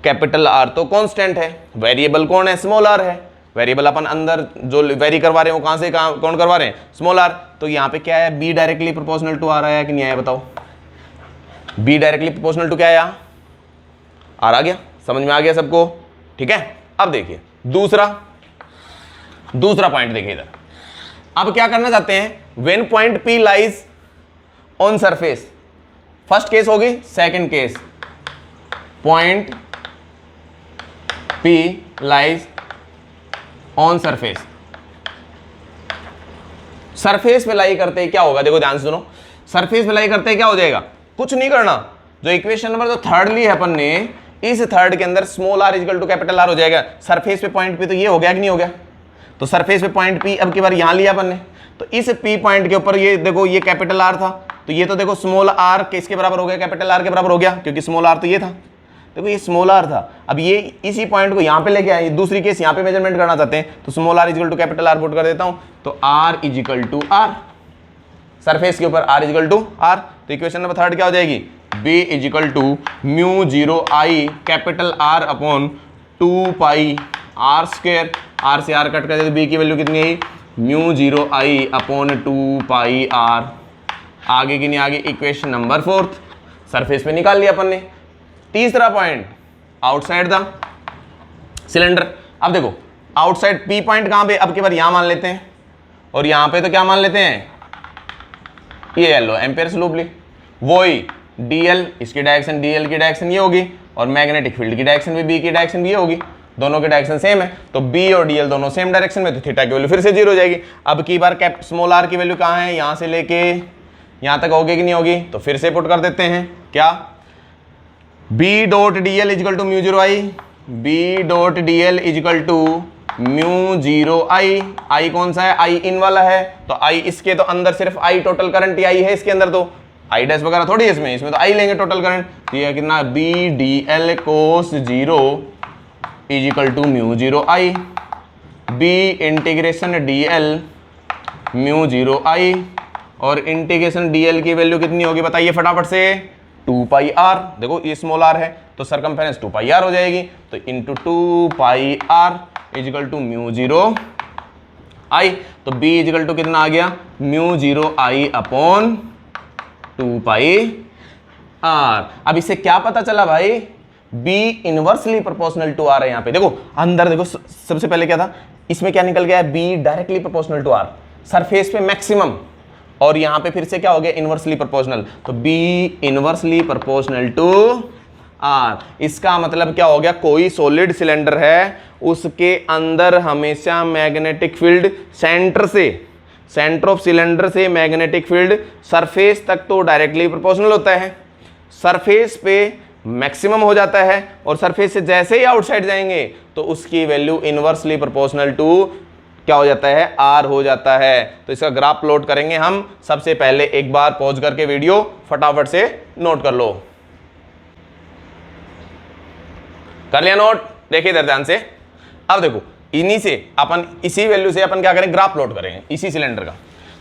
कैपिटल आर तो कांस्टेंट है, वेरिएबल कौन है, स्मॉल आर है, वेरिएबल अपन अंदर जो वेरी करवा रहे हैं वो कहां से कौन करवा रहे हैं, स्मॉल आर। तो यहाँ पे क्या है, B directly proportional to R आया कि नहीं आया बताओ, बी डायरेक्टली प्रोपोर्शनल टू क्या आया, आर आ गया, समझ में आ गया सबको। ठीक है। अब देखिए दूसरा पॉइंट देखिए इधर। अब क्या करना चाहते हैं, when point P lies on surface, first case होगी, second case point P lies on surface. Surface पे लाई करते हैं क्या होगा, देखो ध्यान से सुनो, सरफेस पे लाई करते हैं क्या हो जाएगा, कुछ नहीं करना, जो इक्वेशन नंबर जो थर्ड ली है अपन ने, इस थर्ड के अंदर small r equal to capital R हो जाएगा। सरफेस पे पॉइंट P तो ये हो गया कि नहीं हो गया, तो सरफेस पे पॉइंट P अब की बार यहां लिया अपन ने, तो इस P पॉइंट के ऊपर ये देखो ये कैपिटल R था, तो ये तो देखो स्मॉल r किसके बराबर हो गया, कैपिटल R के बराबर हो गया, क्योंकि स्मॉल r तो ये था, देखो ये स्मॉल r था। अब ये इसी पॉइंट को यहाँ पे लेके आए, दूसरी केस यहाँ पे मेजरमेंट करना चाहते हैं, तो small r equal to capital R put कर देता हूँ, तो r equal to R, surface के ऊपर r इक्वल टू R, तो इक्वेशन नंबर थर्ड क्या हो जाएगी, b equal to mu 0 i capital R upon 2 pi r square, r से r कट कर दे तो b की वैल्यू कितनी आई, mu 0 i upon 2 pi r, आगे की नहीं आगे, इक्वेशन नंबर फोर्थ, सरफेस पे निकाल लिया अपन ने। तीसरा पॉइंट आउटसाइड द सिलेंडर। अब देखो आउटसाइड P पॉइंट कहां पे, अब की बार यहां मान लेते हैं, और यहां पे तो क्या मान लेते हैं, ये लो एम्पेयर्स लूप ली, वही dl, इसकी डायरेक्शन dl की डायरेक्शन ये होगी, और मैग्नेटिक फील्ड की डायरेक्शन भी b की डायरेक्शन भी ये होगी, दोनों की डायरेक्शन सेम है, तो b और dl दोनों सेम डायरेक्शन में, तो थीटा की वैल्यू फिर से 0 हो जाएगी। अब की बार कैप स्मॉल r की वैल्यू कहाँ है, यहां से लेके यहां तक होगी कि नहीं होगी, तो फिर से पुट कर देते हैं, क्या b dot dl equal to mu 0 i, b dot dl equal to mu 0 i कौन सा है, i इन वाला है, तो i इसके तो अंदर सिर्फ i टोटल करंट i है इसके अंदर, तो i डैश वगैरह थोड़ी है इसमें तो i लेंगे टोटल करंट, तो ये कितना b dl cos 0 equal to mu 0 i, b integration dl mu 0 i, और इंटीग्रेशन dl की वैल्यू कितनी होगी बताइए फटाफट से, 2 पाई r, देखो ये स्मॉल r है तो सरकमफेरेंस 2 पाई r हो जाएगी, तो into 2 pi r is equal to mu 0 i, तो b इजिकल टू कितना आ गया, mu 0 i upon 2 pi r। अब इससे क्या पता चला भाई, b inversely proportional to r है। यहाँ पे देखो अंदर देखो, सबसे पहले क्या था, इसमें क्या निकल गया है, b directly proportional to r, surface पे मैक्सिमम, और यहां पे फिर से क्या हो गया, इनवर्सली प्रोपोर्शनल, तो b inversely proportional to r। इसका मतलब क्या हो गया, कोई सॉलिड सिलेंडर है उसके अंदर हमेशा magnetic field centre of cylinder से मैग्नेटिक फील्ड सरफेस तक तो डायरेक्टली प्रोपोर्शनल होता है, सरफेस पे मैक्सिमम हो जाता है, और सरफेस से जैसे ही आउटसाइड जाएंगे तो उसकी वैल्यू इनवर्सली प्रोपोर्शनल टू क्या हो जाता है, आर हो जाता है। तो इसका ग्राफ प्लॉट करेंगे हम, सबसे पहले एक बार पॉज करके वीडियो फटाफट से नोट कर लो, कर लिया नोट, देखिए इधर ध्यान से। अब देखो इन्हीं से अपन, इसी वैल्यू से अपन क्या करेंगे, ग्राफ प्लॉट करेंगे इसी सिलेंडर का,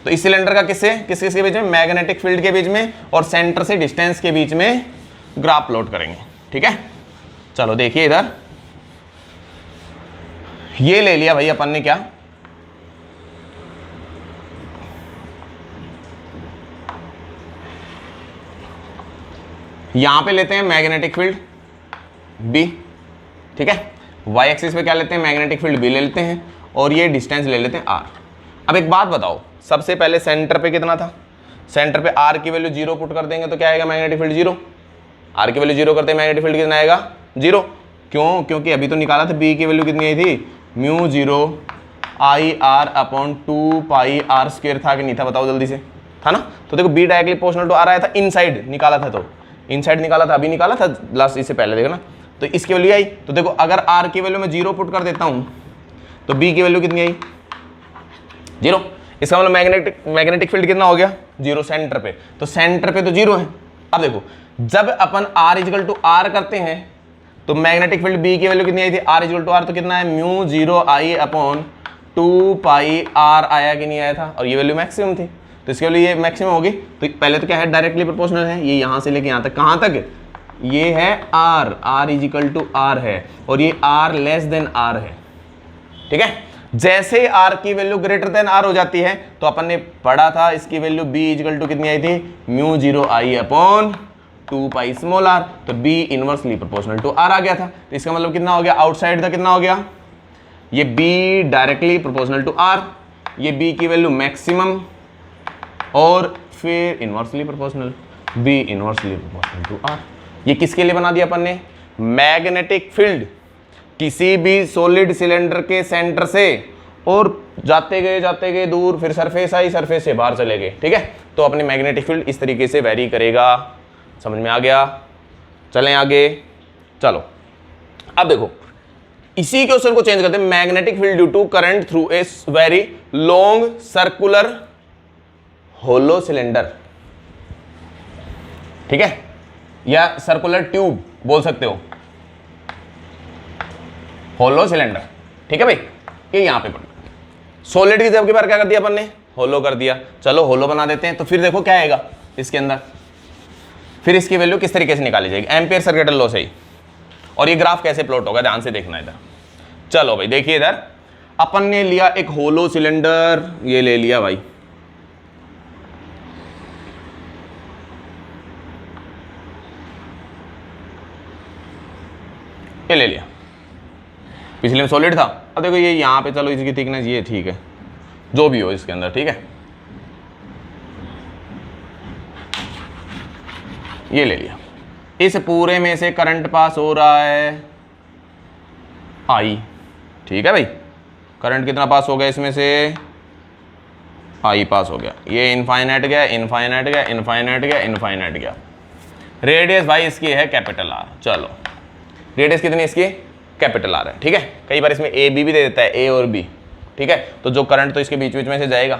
तो इस सिलेंडर का किससे किसके बीच में, मैग्नेटिक फील्ड के बीच में और सेंटर से डिस्टेंस के बीच में ग्राफ प्लॉट करेंगे, ठीक है। चलो देखिए इधर, ये ले लिया भाई अपन ने क्या, यहां पे लेते हैं मैग्नेटिक फील्ड B, ठीक है, y एक्सिस पे क्या लेते हैं, मैग्नेटिक फील्ड B ले लेते हैं, और ये डिस्टेंस ले लेते हैं R। अब एक बात बताओ, सबसे पहले सेंटर पे कितना था, सेंटर पे R की वैल्यू 0 पुट कर देंगे तो क्या आएगा, मैग्नेटिक फील्ड 0, R की वैल्यू 0 करते हैं मैग्नेटिक फील्ड कितना आएगा, 0, क्यों, क्योंकि अभी तो निकाला था B की वैल्यू कितनी आई थी, mu 0 i r upon 2 pi r square था कि नहीं था, बताओ जल्दी से, था ना। तो देखो B directly proportional to R आया था, इनसाइड निकाला था, तो इनसाइड निकाला था, अभी निकाला था लास्ट, इससे पहले देखो ना, तो इसकी वैल्यू आई, तो देखो अगर R की वैल्यू में 0 पुट कर देता हूं तो B की वैल्यू कितनी आई, 0, इसका मतलब मैग्नेटिक फील्ड कितना हो गया, 0 सेंटर पे, तो सेंटर पे तो 0 है। अब देखो जब अपन R इक्वल टू R करते हैं तो मैग्नेटिक फील्ड B की वैल्यू कितनी आई थी, R इक्वल टू R, तो कितना है, mu 0 i upon 2 pi R आया कि नहीं आया था, और ये वैल्यू मैक्सिमम थी, तो इसके लिए ये मैक्सिमम होगी, तो पहले तो क्या है, डायरेक्टली प्रोपोर्शनल है, ये यहां से लेके यहां तक, कहां तक, ये है R is equal to R है, और ये R लेस देन R है, ठीक है। जैसे R की वैल्यू ग्रेटर देन R हो जाती है तो अपन ने पढ़ा था इसकी value B is equal to कितनी आई थी, mu 0 i upon 2 pi small R, तो B inversely proportional to R आ गया था। तो इसका मतलब कितना हो गया, आउटसाइड का कितना हो गया, ये B directly proportional to R, ये बी की वैल्यू मैक्सिमम और फिर inversely proportional, B inversely proportional to R. ये किसके लिए बना दिया अपन ने, मैग्नेटिक फील्ड किसी भी सॉलिड सिलेंडर के सेंटर से और जाते गए दूर, फिर सरफेस आई, सरफेस से बाहर चले गए, ठीक है। तो अपनी मैग्नेटिक फील्ड इस तरीके से वेरी करेगा। समझ में आ गया, चलें आगे। चलो अब देखो इसी क्वेश्चन को चेंज करते हैं, magnetic field due to current through a very long circular hollow cylinder, ठीक है, या सर्कुलर ट्यूब बोल सकते हो, होलो सिलेंडर, ठीक है भाई। ये यहां पे पढ़, सॉलिड की जगह की बार क्या कर दिया अपन ने, होलो कर दिया। चलो होलो बना देते हैं, तो फिर देखो क्या आएगा इसके अंदर, फिर इसकी वैल्यू किस तरीके से निकाली जाएगी, एम्पियर सर्किटल लॉ से ही। और ये ग्राफ कैसे प्लॉट होगा ध्यान से देखना इधर। चलो भाई देखिए इधर अपन ने लिया एक होलो सिलेंडर, ये ले लिया भाई, ये ले लिया, पिछले में सॉलिड था। अब देखो ये यहाँ पे, चलो इसकी थिकनेस ये ठीक है, जो भी हो इसके अंदर, ठीक है, ये ले लिया। इस पूरे में से करंट पास हो रहा है आई, ठीक है भाई, करंट कितना पास हो गया इसमें से, आई पास हो गया। ये इनफाइनाइट गया, इनफाइनाइट गया, इनफाइनाइट गया, इनफाइनाइट गया। रेडियस भाई इसकी है कैपिटल आर। चलो रेडियस कितनी इसकी, कैपिटल आर है, ठीक है। कई बार इसमें ए बी भी दे देता है, ए और बी, ठीक है। तो जो करंट तो इसके बीच बीच में से जाएगा,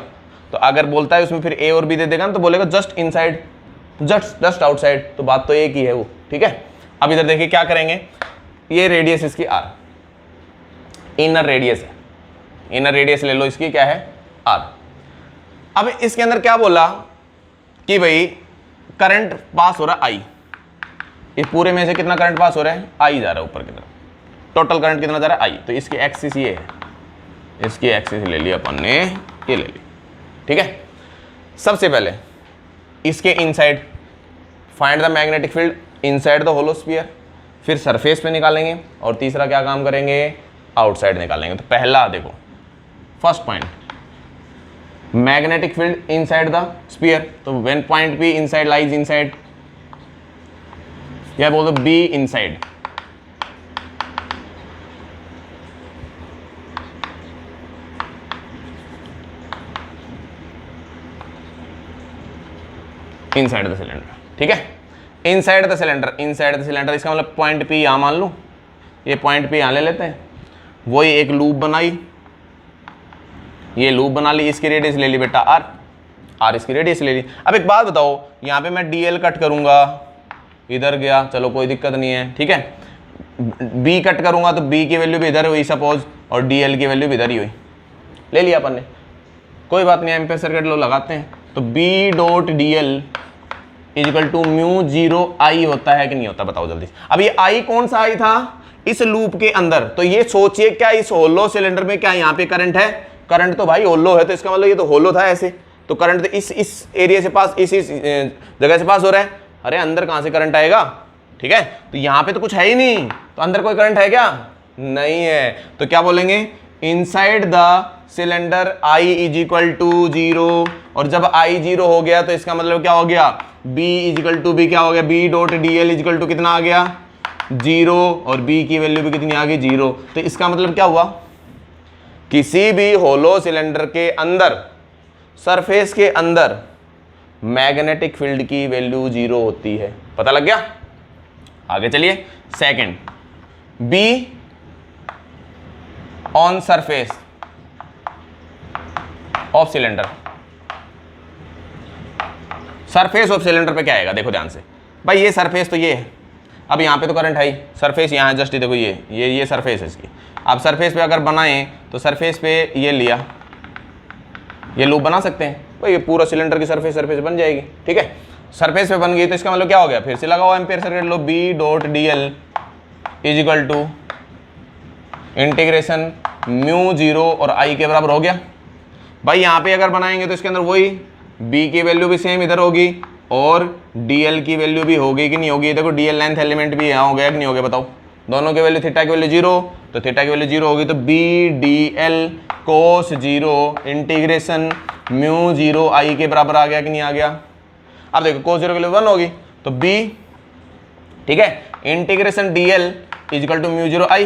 तो अगर बोलता है उसमें फिर ए और बी दे देगा ना, तो बोलेगा जस्ट इनसाइड, जस्ट आउटसाइड, तो बात तो एक ही है वो, ठीक है। अब इधर देखिए क्या करेंगे, ये रेडियस इसकी आर, इनर रेडियस है, इनर रेडियस ले लो इसकी, क्या है, आर। अब इसके अंदर क्या बोला कि भाई करंट पास हो रहा है आई, इस पूरे में से कितना करंट पास हो रहा है, आई जा रहा है ऊपर की तरफ, टोटल करंट कितना जा रहा है आई। तो इसकी एक्सिस ये है, इसकी एक्सिस ले लिया अपन ने, ये ले ली, ठीक है। सबसे पहले इसके inside find the magnetic field inside the hollow sphere, फिर सरफेस पे निकालेंगे, और तीसरा क्या काम करेंगे, आउटसाइड निकालेंगे। तो पहला देखो first point, magnetic field inside the sphere, तो when point B inside lies inside, या बोल दो B inside, inside the cylinder, ठीक है, inside the cylinder, inside the cylinder, इसका मतलब पॉइंट पी यहां मान लूं, ये पॉइंट पी यहां ले लेते हैं, वही एक लूप बनाई, ये लूप बना ली, इसकी रेडियस ले ली बेटा आर, आर इसकी रेडियस ले ली। अब एक बात बताओ, यहाँ पे मैं डीएल कट करूंगा, इधर गया, चलो कोई दिक्कत नहीं है, ठीक है। बी कट करूंगा तो बी की वैल्यू भी इधर हुई सपोज, और डीएल की वैल्यू भी इधर ही हुई, ले लिया अपन ने, कोई बात नहीं, एम्पियर सर्किट लो लगाते हैं। तो B dot D L is equal to mu zero I होता है कि नहीं होता, बताओ जल्दी। अब ये आई कौन सा आई था, इस लूप के अंदर, तो ये सोचिए क्या इस होलो सिलेंडर में क्या यहाँ पे करंट है, करंट तो भाई होलो है, तो इसका मतलब ये तो होलो था ऐसे, तो करंट तो इस एरिया से पास, इस जगह से पास हो रहा है। अरे अंदर कहाँ से करंट आएगा, ठीक है, तो यहाँ पे तो कुछ है ही नहीं, तो अंदर कोई करंट है क्या, नहीं है। तो क्या बोलेंगे, inside the cylinder I is equal to zero, और जब आई जीरो हो गया तो इसका मतलब क्या हो गया, बी इजिकल टू बी क्या हो गया, B dot D L is equal to कितना आ गया, जीरो, और बी की वैल्यू भी कितनी आ गई, जीरो। तो इसका मतलब क्या हुआ, किसी भी होलो सिलेंडर के अंदर, सरफेस के अंदर मैग्नेटिक फील्ड की वैल्यू जीरो होती है, पता लग गया। आगे चलिए, second, be on surface of cylinder, surface of cylinder पे क्या आएगा, देखो ध्यान से भाई, ये सरफेस तो ये है, अब यहाँ पे तो करंट है ही, सरफेस यहाँ है जस्ट, देखो ये सरफेस है इसकी। अब सरफेस पे अगर बनाएं तो सरफेस पे ये लिया, ये लूप बना सकते हैं भाई, ये पूरा सिलेंडर की सरफेस बन जाएगी, ठीक है। सरफेस पे बन गई तो इसका मतलब क्या हो गया, फिर से लगाओ Ampere circuit law, B dot D L is equal to integration mu zero और आई के बराबर हो गया। भाई यहाँ पे अगर बनाएंगे तो इसके अंदर वही बी की वैल्यू भी सेम इधर होगी, और dl की वैल्यू भी होगी कि नहीं होगी, देखो dl लेंथ एलिमेंट भी यहाँ हो गया कि नहीं हो गया, बताओ। दोनों की वैल्यू, थीटा की वैल्यू 0, तो थीटा की वैल्यू 0 होगी, तो b dl cos 0 integration mu 0 i के बराबर आ गया कि नहीं आ गया। अब देखो cos 0 की वैल्यू 1 होगी, तो b, ठीक है, integration dl is equal to mu 0 i।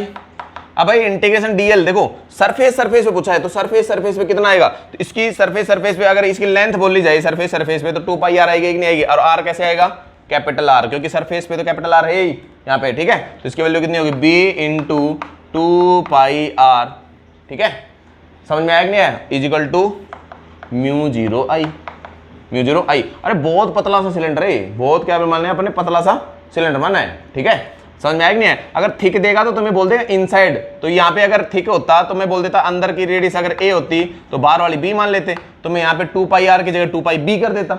अब भाई इंटीग्रेशन dl, देखो सरफेस पे पूछा है, तो सरफेस पे कितना आएगा, तो इसकी सरफेस पे अगर इसकी लेंथ बोली जाए सरफेस पे, तो 2 पाई r आएगी कि नहीं आएगी, और r कैसे आएगा, कैपिटल R, क्योंकि सरफेस पे तो कैपिटल R है ही यहाँ पे, ठीक है। तो इसकी वैल्यू कितनी होगी, b इंटू 2 पाई r, ठीक है, समझ में आया कि नहीं आया, इजिकल टू म्यू 0 i। अरे बहुत पतला सा सिलेंडर है, बहुत क्या मानना है अपने, पतला सा सिलेंडर मानना है, ठीक है, समझ में आया कि नहीं है। अगर थिक देगा तो तुम्हें बोल देगा इनसाइड, तो यहाँ पे अगर थिक होता तो मैं बोल देता अंदर की रेडियस अगर a होती तो बाहर वाली b मान लेते, तो मैं यहाँ पे 2 पाई r की जगह 2 पाई b कर देता,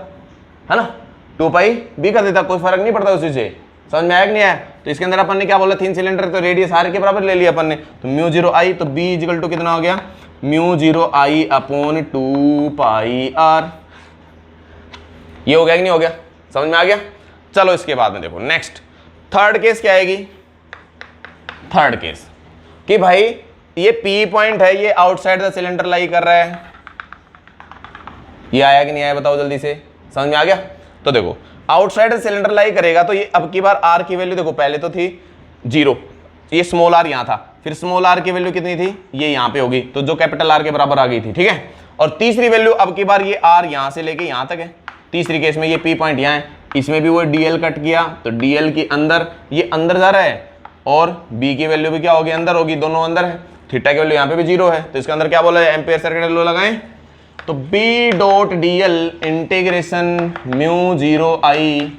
है ना, 2 पाई b कर देता, कोई फर्क नहीं पड़ता उसी से, समझ में आया कि नहीं आया। तो इसके अंदर अपन ने क्या बोला, थिन सिलेंडर, तो रेडियस r के बराबर ले लिया अपन ने, तो म्यू 0 i, तो b इजिकल टू कितना हो गया, mu 0 i upon 2 pi r। ये हो गया कि नहीं हो गया, समझ में आ गया। चलो इसके बाद में देखो नेक्स्ट थर्ड केस क्या आएगी, थर्ड केस कि भाई ये P पॉइंट है, ये आउटसाइड द सिलेंडर लाई कर रहा है, ये आया कि नहीं आया बताओ जल्दी से, समझ में आ गया। तो देखो आउटसाइड द सिलेंडर लाई करेगा, तो ये अब की बार r की वैल्यू देखो, पहले तो थी 0, ये स्मॉल r यहाँ था, फिर स्मॉल r की वैल्यू कितनी थी, ये यहाँ पे होगी, तो जो कैपिटल R के बराबर आ गई थी, ठीक है। और तीसरी वैल्यू अब की बार ये r यहाँ से लेके यहाँ तक है, तीसरी केस में ये P पॉइंट यहाँ है, इसमें भी वो dl कट किया, तो dl की अंदर, ये अंदर जा रहा है, और b की वैल्यू भी क्या होगी, अंदर होगी, दोनों अंदर है, थीटा की वैल्यू यहाँ पे भी 0 है, तो इसके अंदर क्या बोला है, एम्पेयर सर्किट लॉ लगाएं, तो b dot dl integration mu 0 i,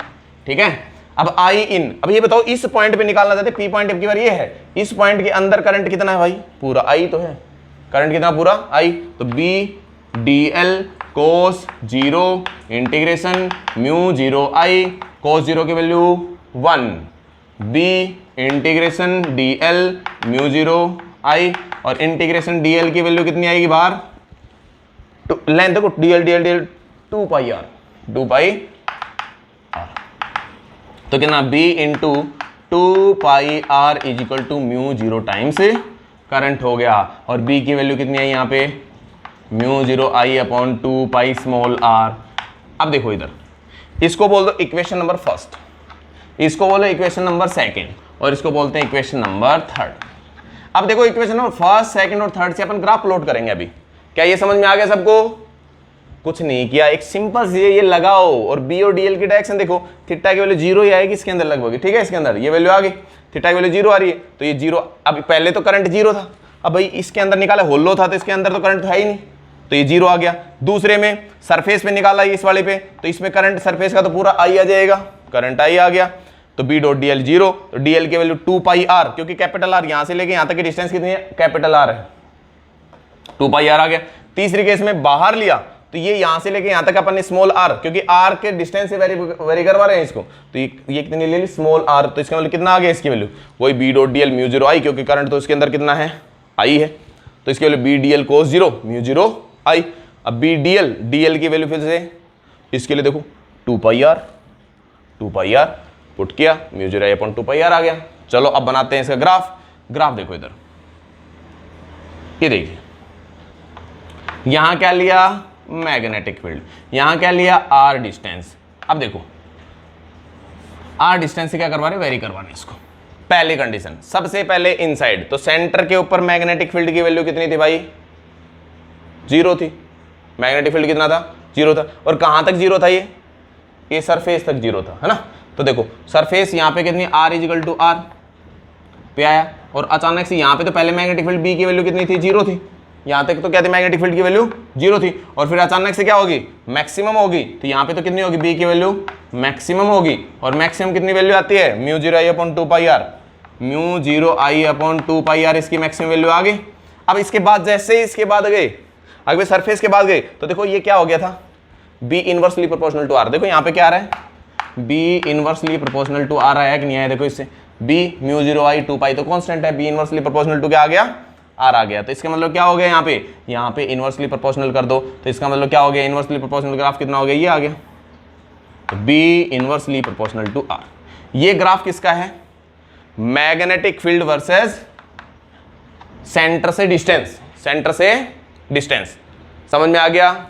ठीक है। अब i इन, अब ये बताओ इस पॉइंट पे निकालना चाहते, P पॉइंट अब की बार ये है, इस पॉइंट के अंदर करंट कितना है भाई, पूरा i तो है, करंट कितना पूरा i, तो b dl cos 0 integration mu 0 i, cos 0 की value 1, b integration dl mu 0 i, और इंटीग्रेशन dl की वैल्यू कितनी आएगी बाहर, लेंथ देखो dl 2 pi r, 2 pi r, तो कितना b into 2 pi r is equal to mu 0 times current हो गया, और b की वैल्यू कितनी है यहाँ पे, mu 0 i upon 2 pi small r। अब देखो इधर, इसको बोल दो इक्वेशन नंबर फर्स्ट, इसको बोलो इक्वेशन नंबर सेकंड, और इसको बोलते हैं इक्वेशन नंबर थर्ड। अब देखो इक्वेशन नंबर फर्स्ट, सेकंड और थर्ड से अपन ग्राफ प्लॉट करेंगे अभी। क्या ये समझ में आ गया सबको, कुछ नहीं किया, एक सिंपल सी ये लगाओ, और b और dl की डायरेक्शन देखो, थीटा की वैल्यू 0 ही आएगी इसके अंदर लगभग, ठीक है, इसके अंदर ये वैल्यू आ गई, थीटा की वैल्यू 0 आ रही है, तो ये 0, अब पहले तो करंट 0 था, अब भाई इसके अंदर निकाला होलो था, तो इसके अंदर तो करंट था ही नहीं, तो ये 0 आ गया। दूसरे में सरफेस पे निकाला इस वाले पे, तो इसमें करंट सरफेस का तो पूरा i आ जाएगा, करंट i आ गया, तो b डॉट dl 0, तो dl की वैल्यू 2 पाई r, क्योंकि कैपिटल R यहाँ से लेके यहाँ तक की डिस्टेंस कितनी है, कैपिटल R है, 2 पाई r आ गया। तीसरी केस में बाहर लिया, तो ये यहाँ से लेके यहाँ तक अपन ने स्मॉल r, क्योंकि r के डिस्टेंस से वेरी करवा रहे हैं इसको, तो ये कितनी ले ली, स्मॉल r, तो इसका वैल्यू कितना आ गया, इसकी वैल्यू वही b dot dl mu 0 i, क्योंकि करंट तो इसके अंदर कितना है, i है, तो इसकी value b dl cos 0 mu 0 i। अब b dl की वैल्यू फिर से इसके लिए देखो 2 पाई r पुट किया, mu 0 i upon 2 pi r आ गया। चलो अब बनाते हैं इसका ग्राफ देखो इधर, ये देखिए, यहां क्या लिया, मैग्नेटिक फील्ड, यहां क्या लिया, r डिस्टेंस। अब देखो r डिस्टेंस से क्या करवा रहे, वेरी करवाने इसको। पहली कंडीशन, सबसे पहले इनसाइड, तो सेंटर के ऊपर मैग्नेटिक फील्ड की वैल्यू कितनी थी भाई, 0 थी, मैग्नेटिक फील्ड कितना था, 0 था, और कहां तक 0 था, ये सरफेस तक 0 था, है ना। तो देखो सरफेस यहाँ पे कितनी, r इजिकल टू r पे आया, और अचानक से यहाँ पे तो पहले मैग्नेटिक फील्ड b की वैल्यू कितनी थी, 0 थी, यहाँ तक तो क्या थी, मैग्नेटिक फील्ड की वैल्यू 0 थी, और फिर अचानक से क्या होगी, मैक्सिमम होगी, तो यहाँ पे तो कितनी होगी, b की वैल्यू मैक्सिमम होगी, और मैक्सिमम कितनी वैल्यू आती है, mu 0 i upon 2 pi r, mu 0 i upon 2 pi r, इसकी मैक्सिमम वैल्यू आ गई। अब इसके बाद जैसे ही इसके बाद गए, अगर सरफेस के बाद गए, तो देखो ये क्या हो गया था, b inversely proportional to r, देखो यहाँ पे क्या आ रहा है, b inversely proportional to r आया कि नहीं आया, देखो इससे b म्यू 0 i 2 पाई तो कांस्टेंट है, b इनवर्सली प्रोपोर्शनल टू क्या आ गया, r आ गया, तो इसका मतलब क्या हो गया, यहाँ पे इनवर्सली प्रोपोर्शनल कर दो, तो इसका मतलब क्या हो गया, इनवर्सली प्रोपोर्शनल ग्राफ कितना हो गया, ये आ गया, तो B inversely proportional to R. ये ग्राफ किसका है? मैग्नेटिक फील्ड वर्सेस सेंटर से डिस्टेंस, सेंटर से डिस्टेंस। समझ में आ गया?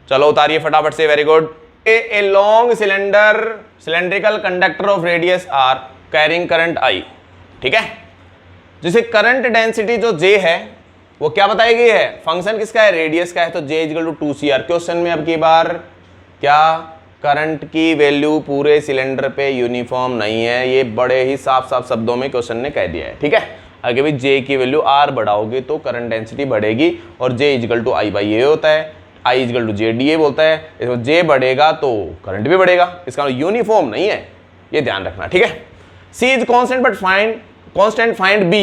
चलो उतारिए फटाफट से। Very good. A long cylinder, cylindrical conductor of radius R carrying current I. ठीक है, जिसे करंट डेंसिटी जो J है वो क्या बताई गई है? फंक्शन किसका है? रेडियस का है, तो J equal to 2CR। Question में अब की बार क्या करंट की वैल्यू पूरे सिलेंडर पे यूनिफॉर्म नहीं है, ये बड़े ही साफ साफ शब्दों में क्वेश्चन ने कह दिया है। ठीक है, आगे भी J की वैल्यू R बढ़ाओगे तो करंट डेंसिटी बढ़ेगी, और J इक्वल टू I/A होता है, I इक्वल टू JDA बोलता है। इसमें J बढ़ेगा तो करंट भी बढ़ेगा, इसका यूनिफॉर्म नहीं है, ये ध्यान रखना। ठीक है, C is constant but find B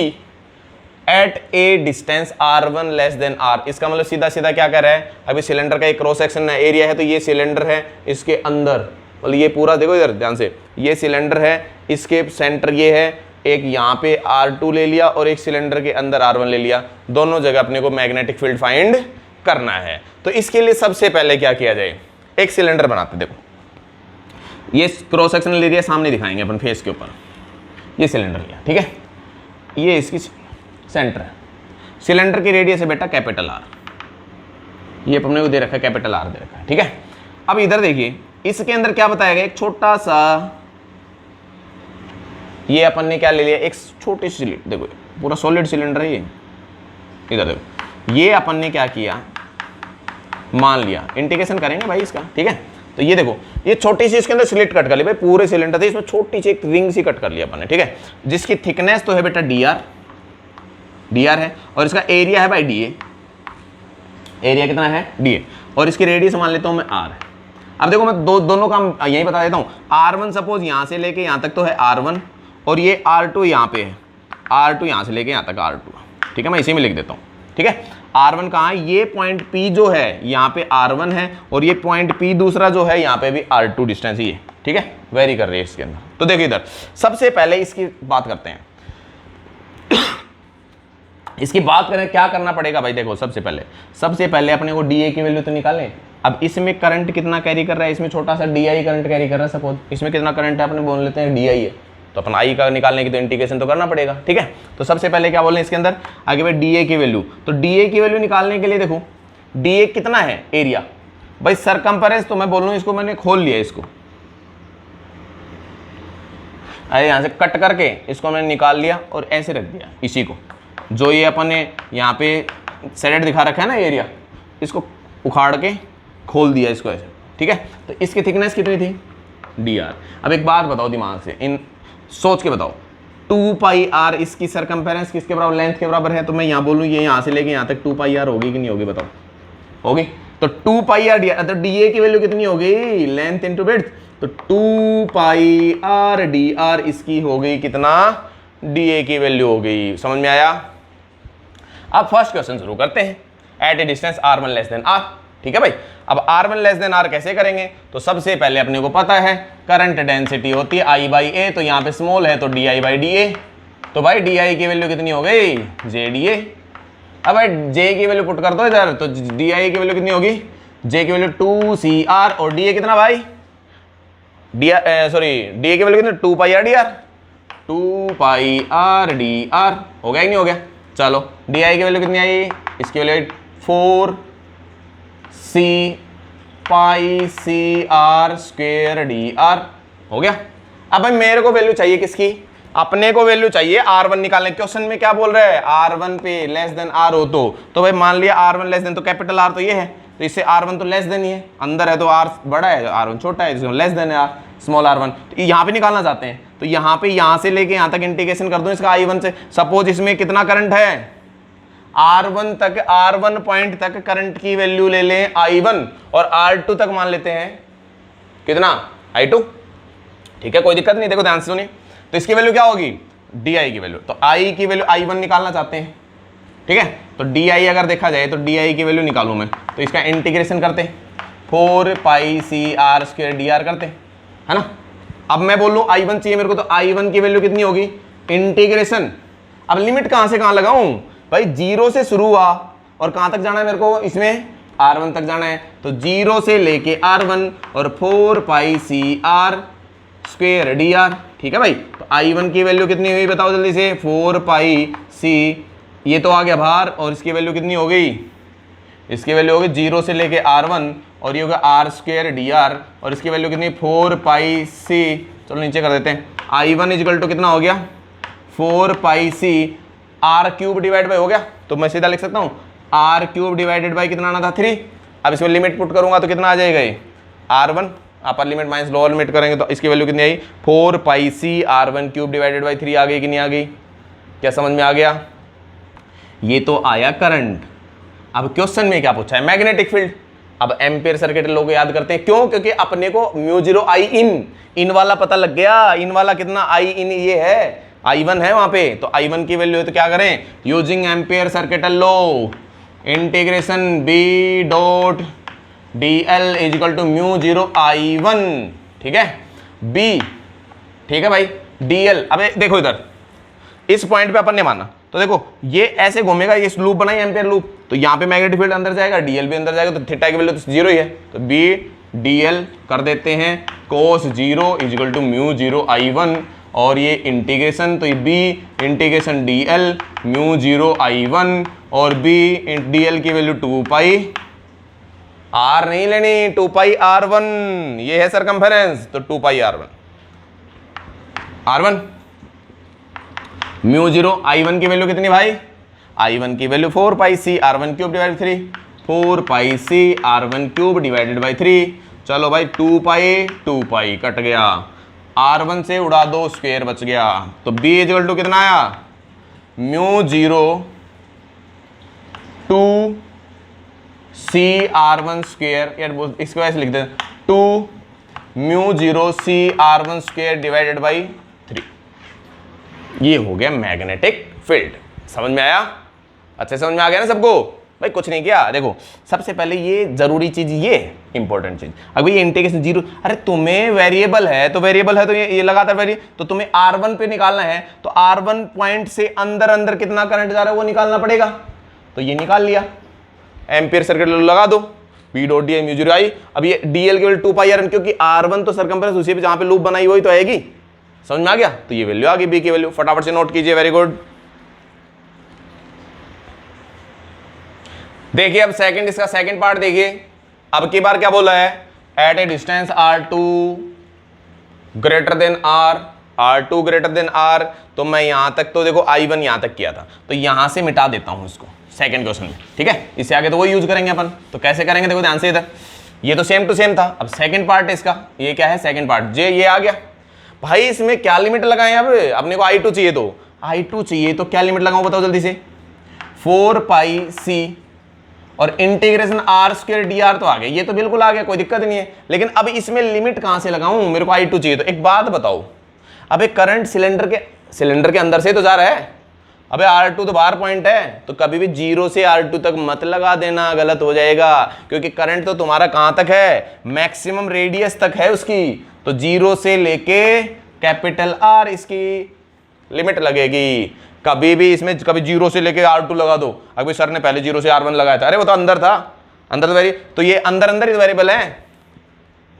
at a distance R1 less than R। इसका मतलब सीधा सीधा क्या कर रहा है? अभी सिलेंडर का एक क्रॉस सेक्शन एरिया है, तो ये सिलेंडर है, इसके अंदर मतलब ये पूरा देखो इधर ध्यान से, ये सिलेंडर है, इसके सेंटर ये है, एक यहाँ पे R2 ले लिया और एक सिलेंडर के अंदर R1 ले लिया, दोनों जगह अपने को मैग्नेटिक फील्ड फाइंड करना है। तो इसके लिए सबसे पहले क्या किया जाए? एक सिलेंडर बनाते, देखो ये क्रॉस सेक्शनल एरिया सामने दिखाएंगे अपन फेस के ऊपर। ये सिलेंडर लिया, ठीक है, ये इसकी सेंटर है, सिलेंडर की रेडियस है बेटा कैपिटल R, ये अपने को दे रखा है कैपिटल R दे रखा है। ठीक है, अब इधर देखिए इसके अंदर क्या बताया गया? एक छोटा सा, ये अपन ने क्या ले लिया? एक छोटी सी सिलेंडर, देखो पूरा सॉलिड सिलेंडर है ये, इधर देखो, ये अपन ने क्या किया? मान लिया, इंटीग्रेशन करेंगे भाई इसका। ठीक है, तो ये देखो ये छोटी सी इसके अंदर स्लिट कट कर ली भाई, पूरे सिलेंडर थे, इसमें छोटी सी एक रिंग सी कट कर लिया अपन ने। ठीक है, जिसकी थिकनेस तो है बेटा dr है, और इसका एरिया है भाई dA, एरिया कितना है? dA, और इसकी रेडियस मान लेता हूं मैं r है। अब देखो मैं दोनों काम यही बता देता हूं। R1 सपोज यहां से लेके यहां तक तो है R1, और ये R2 यहां पे है, R2 यहां से लेके यहां तक R2। ठीक है, मैं इसी में लिख देता हूं। ठीक है, R1 कहाँ है? ये पॉइंट P जो है यहाँ पे R1 है, और ये पॉइंट P दूसरा जो है यहाँ पे भी R2 डिस्टेंस ही है। ठीक है, वेरी कर रही है इसके अंदर। तो देखो इधर सबसे पहले इसकी बात करते हैं। इसकी बात करें क्या करना पड़ेगा भाई? देखो सबसे पहले अपने को DA की वैल्यू तो निकालें। अब इसमें करंट कितना कैरी कर रहा है? इसमें छोटा सा DI करंट कैरी कर रहा है। सपोज इसमें कितना करंट है? अपने बोल लेते हैं DI है, तो अपन I का निकालने की तो इंटीग्रेशन तो करना पड़ेगा। ठीक है, तो सबसे पहले क्या बोल रहे हैं इसके अंदर? आगे भाई DA की वैल्यू, तो DA की वैल्यू निकालने के लिए देखो DA कितना है? एरिया भाई, सरकमफेरेंस तो मैं बोल रहा हूँ, इसको मैंने खोल लिया, इसको अरे यहाँ से कट करके इसको मैंने निकाल लिया और ऐसे रख दिया। इसी को जो ये अपन ने यहाँ पे सेलेड दिखा रखा है ना एरिया, इसको उखाड़ के खोल दिया इसको ऐसे। ठीक है, तो इसकी थिकनेस कितनी थी? dr। अब एक बात बताओ दिमाग से, इन सोच के बताओ, 2πr इसकी सरकमफेरेंस किसके बराबर? लेंथ के बराबर है। तो मैं यहाँ बोलूँ ये यहाँ से लेके यहाँ तक 2πr होगी कि नहीं होगी? बताओ, होगी। तो 2πr dr, तो DA की वैल्यू कितनी हो गई? लेंथ इंटू विड्थ, तो 2πr dr इसकी हो गई कितना? DA की वैल्यू हो गई। समझ में आया? अब फर्स्ट क्वेश्चन शुरू करते हैं। At a distance R1 less than R। ठीक है भाई, अब R1 लेस देन R कैसे करेंगे? तो सबसे पहले अपने को पता है करंट डेंसिटी होती है I/A, तो यहाँ पे स्मॉल है तो DI/dA। तो भाई DI की वैल्यू कितनी हो गई? JDA। अब भाई J की वैल्यू पुट कर दो इधर, तो DI की वैल्यू कितनी होगी? J की वैल्यू 2CR, और DA कितना भाई? DA की वैल्यू कितनी? 2πr dr, 2πr dr। हो गया कि नहीं हो गया? चलो DI की वैल्यू कितनी आई? इसकी value 4C πCr square dr। हो गया। अब भाई मेरे को वैल्यू चाहिए किसकी? अपने को वैल्यू चाहिए R1 निकालने। क्वेश्चन में क्या बोल रहा है? R1 पे लेस देन R हो तो भाई मान लिया R1 लेस देन, तो कैपिटल R तो ये है, तो इससे R1 तो लेस देन ही है, अंदर है तो R बड़ा है, R1 छोटा है, लेस देन है R, स्मॉल R1। तो यहाँ पे निकालना चाहते हैं, तो यहाँ पे यहाँ से लेके यहाँ तक इंटीग्रेशन कर दूं इसका I1 से। सपोज इसमें कितना करंट है? R1 तक, R1 पॉइंट तक करंट की वैल्यू ले लें I1, और R2 तक मान लेते हैं कितना? I2। ठीक है, कोई दिक्कत नहीं। देखो ध्यान से सुनिए, तो इसकी वैल्यू क्या होगी? DI की वैल्यू, तो I की वैल्यू I1 निकालना चाहते हैं। ठीक है, तो DI अगर देखा जाए तो DI की वैल्यू निकालूं मैं, तो इसका इंटीग्रेशन करते 4πCr स्क्वायर dr करते, है ना। अब मैं बोल लूँ I1 चाहिए मेरे को, तो I1 की वैल्यू कितनी होगी? इंटीग्रेशन। अब लिमिट कहाँ से कहाँ लगाऊं भाई? 0 से शुरू हुआ और कहाँ तक जाना है मेरे को? इसमें R1 तक जाना है, तो 0 से लेके R1 और 4 pi C R square D R. ठीक है भाई, तो I1 की वैल्यू कितनी हुई बताओ जल्दी से, 4 पाई सी, ये तो आ गया बाहर, और इसकी वैल्यू कितनी हो गई, इसकी वैल्यू होगी 0 से लेके R1 और ये होगा आर स्क्वेयर डी आर, और इसकी वैल्यू कितनी 4 पाई सी, चलो नीचे कर देते हैं, I1 इजिकल टू कितना हो गया 4 pi C R cube divide by हो गया, तो मैं सीधा लिख सकता हूँ आर क्यूब डिवाइडेड बाई कितना आना था 3। अब इसमें लिमिट पुट करूंगा तो कितना आ जाएगा ये R1, upper limit minus lower limit करेंगे तो इसकी वैल्यू कितनी आई 4 pi C R1 cube divided by 3 आ गई कि नहीं आ गई, क्या समझ में आ गया। ये तो आया करंट। अब क्वेश्चन में क्या पूछा है, मैग्नेटिक फील्ड। अब एम्पियर सर्किट लोग याद करते हैं, क्यों, क्योंकि अपने को म्यू जीरो आई इन वाला पता लग गया, इन वाला कितना आई इन ये है, I1 है वहां पे, तो I1 की वैल्यू है तो क्या करें, using Ampere circuit law, integration B dot D L is equal to mu zero I1। ठीक है, बी, ठीक है भाई, डी एल। अब देखो इधर इस पॉइंट पे अपन ने माना, तो देखो ये ऐसे घूमेगा, ये लूप बनाई एम्पियर लूप, तो यहाँ पे मैग्नेटिक फील्ड अंदर जाएगा, डीएल भी अंदर जाएगा, तो थीटा की वैल्यू तो 0 ही है, तो बी डीएल कर देते हैं cos 0 is equal to mu zero I1, और ये इंटीग्रेशन, तो ये B integration DL mu zero I1 और बी डीएल की वैल्यू 2 पाई आर नहीं लेनी, 2 पाई R1, ये है सरकमफेरेंस, तो 2 पाई R1 म्यू जीरो I1 की वैल्यू कितनी भाई, I1 की value 4 pi C R1 cube divided 3, 4 pi C R1 cube divided by 3। चलो भाई 2 पाई कट गया, R1 से उड़ा दो, स्क्वायर बच गया, तो B इक्वल टू कितना आया, म्यू जीरो 2 सी R1 स्क्वायर, यार इसको ऐसे लिख दें 2 mu zero C R1 square divided by 3। ये हो गया मैग्नेटिक फील्ड। समझ में आया, अच्छे समझ में आ गया ना सबको भाई, कुछ नहीं किया। देखो सबसे पहले ये जरूरी चीज, ये इंपॉर्टेंट चीज, अगर ये इंटीग्रेशन 0, अरे तुम्हें वेरिएबल है तो ये लगातार वेरी, तो तुम्हें R1 पे निकालना है, तो R1 पॉइंट से अंदर अंदर कितना करंट जा रहा है वो निकालना पड़ेगा, तो ये निकाल लिया, एम्पियर सर्किट लगा दो, B dot D mu zero I. अब ये डीएल केवल 2 पाई R1, क्योंकि R1 तो सरकमफेरेंस उसी पे जहां पे लूप बनाई वही तो आएगी, समझ में आ गया, तो ये वैल्यू आ गई बी की वैल्यू, फटाफट से नोट कीजिए, वेरी गुड। देखिए अब सेकंड, इसका सेकंड पार्ट देखिए, अब की बार क्या बोला है, at a distance R2 greater than R2 greater than R, तो मैं यहां तक, तो देखो I1 यहां तक किया था, तो यहां से मिटा देता हूं इसको सेकंड क्वेश्चन में, ठीक है, इससे आगे तो वही यूज करेंगे अपन, तो कैसे करेंगे देखो ध्यान से, इधर ये तो सेम टू सेम था, अब सेकंड पार्ट है इसका, ये क्या है सेकंड पार्ट, जे ये आ गया भाई, इसमें क्या लिमिट लगाएं, अब अपने को I2 चाहिए, तो I2 चाहिए तो क्या लिमिट लगाऊं बताओ जल्दी से, 4 पाई सी और integration r square d r तो आ गया, ये तो बिल्कुल आ गया, कोई दिक्कत नहीं है, लेकिन अब इसमें लिमिट कहां से लगाऊं, मेरे को I2 चाहिए, तो एक बात बताओ, अब एक करंट सिलेंडर के अंदर से तो जा रहा है, अबे R2 तो बाहर पॉइंट है, तो कभी भी 0 से R2 तक मत लगा देना, गलत हो जाएगा, क्योंकि करंट तो तुम्हारा कहां तक है, मैक्सिमम रेडियस तक है उसकी, तो 0 से लेके कैपिटल R इसकी लिमिट लगेगी, कभी भी इसमें कभी 0 से लेके R2 लगा दो, अभी सर ने पहले 0 से R1 लगाया था, अरे वो तो अंदर था, अंदर तो तो ये अंदर ही वेरिएबल है,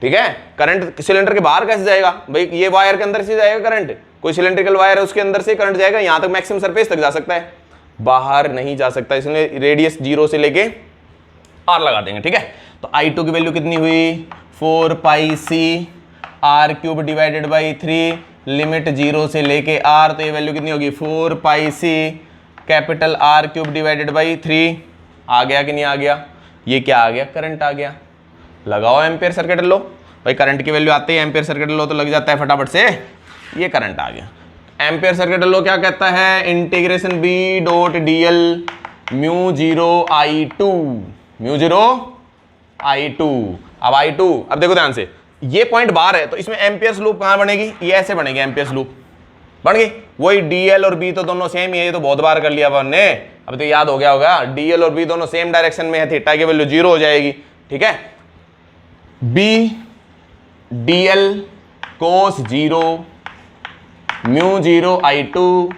ठीक है, करंट सिलेंडर के बाहर कैसे जाएगा भाई, ये वायर के अंदर से जाएगा करंट, कोई सिलेंड्रिकल वायर है उसके अंदर से करंट जाएगा, यहां तक मैक्सिमम सरफेस तक जा सकता है, बाहर नहीं जा सकता, इसलिए रेडियस 0 से लेके R लगा देंगे, ठीक है, तो I2 की वैल्यू कितनी हुई, 4 pi C R cube divided by 3, limit 0 से लेके R, तो ये वैल्यू कितनी होगी 4 pi C capital R cube divided by 3, आ गया कि नहीं आ गया, ये क्या आ गया, करंट आ गया, लगाओ एम्पियर सर्किट लो भाई, करंट की वैल्यू आते ही एम्पियर सर्किट लो तो लग जाता है फटाफट से, ये करंट आ गया। एम्पियर सर्किट लो क्या कहता है, integration B dot D L mu zero I2, mu zero I2, अब I2, अब देखो ध्यान से, ये पॉइंट बाहर है, तो इसमें एम्पियर्स लूप कहां बनेगी, ये ऐसे बनेगी, एम्पियर्स लूप बन गई, वही डीएल और बी तो दोनों सेम ही है, ये तो बहुत बार कर लिया अपन ने, अब तो याद हो गया होगा, डीएल और बी दोनों सेम डायरेक्शन में है, थीटा की वैल्यू 0 हो जाएगी, ठीक है, B DL cos 0 mu zero I2,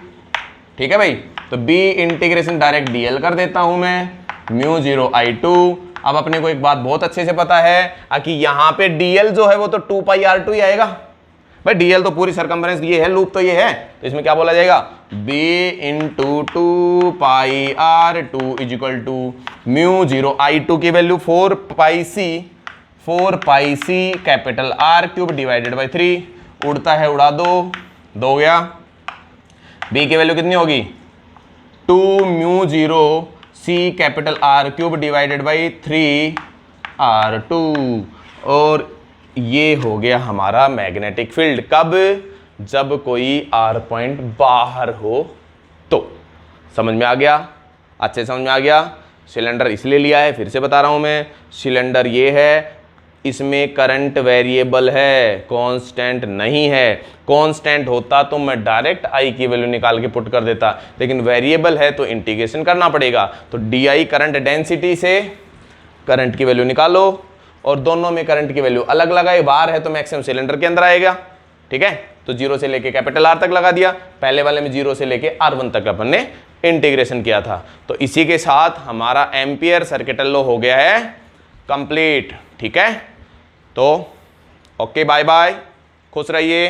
ठीक है भाई, तो बी इंटीग्रेशन डायरेक्ट डीएल कर देता हूं मैं, म्यू जीरो I2 अब अपने को एक बात बहुत अच्छे से पता है कि यहाँ पे dl जो है वो तो 2 पाई r2 ही आएगा भाई। dl तो पूरी सरकमफ्रेंस ये है, लूप तो ये है, तो इसमें क्या बोला जाएगा b into 2 pi r2 is equal to mu 0 i2 की value 4 pi c capital R cube divided by 3, उड़ता है उड़ा दो गया। b की वैल्यू कितनी होगी 2 mu 0 c capital R cube divided by 3r2, और ये हो गया हमारा मैग्नेटिक फील्ड। कब? जब कोई R पॉइंट बाहर हो तो। समझ में आ गया? अच्छे समझ में आ गया? सिलेंडर इसलिए लिया है, फिर से बता रहा हूं मैं, सिलेंडर ये है, इसमें करंट वेरिएबल है, कांस्टेंट नहीं है। कांस्टेंट होता तो मैं डायरेक्ट आई की वैल्यू निकाल के पुट कर देता, लेकिन वेरिएबल है तो इंटीग्रेशन करना पड़ेगा। तो डी करंट डेंसिटी से करंट की वैल्यू निकालो, और दोनों में करंट की वैल्यू अलग लगाए, बाहर है तो मैक्सिमम सिलेंडर के अंदर आएगा। ठीक है, तो 0 से लेके कैपिटल R तक लगा दिया, पहले वाले में 0 से लेके R1 तक अपन ने इंटीग्रेशन किया था। तो इसी के साथ हमारा एम्पियर सर्किटल लॉ हो गया है कंप्लीट। ठीक है, तो ओके, बाय बाय, खुश रहिए।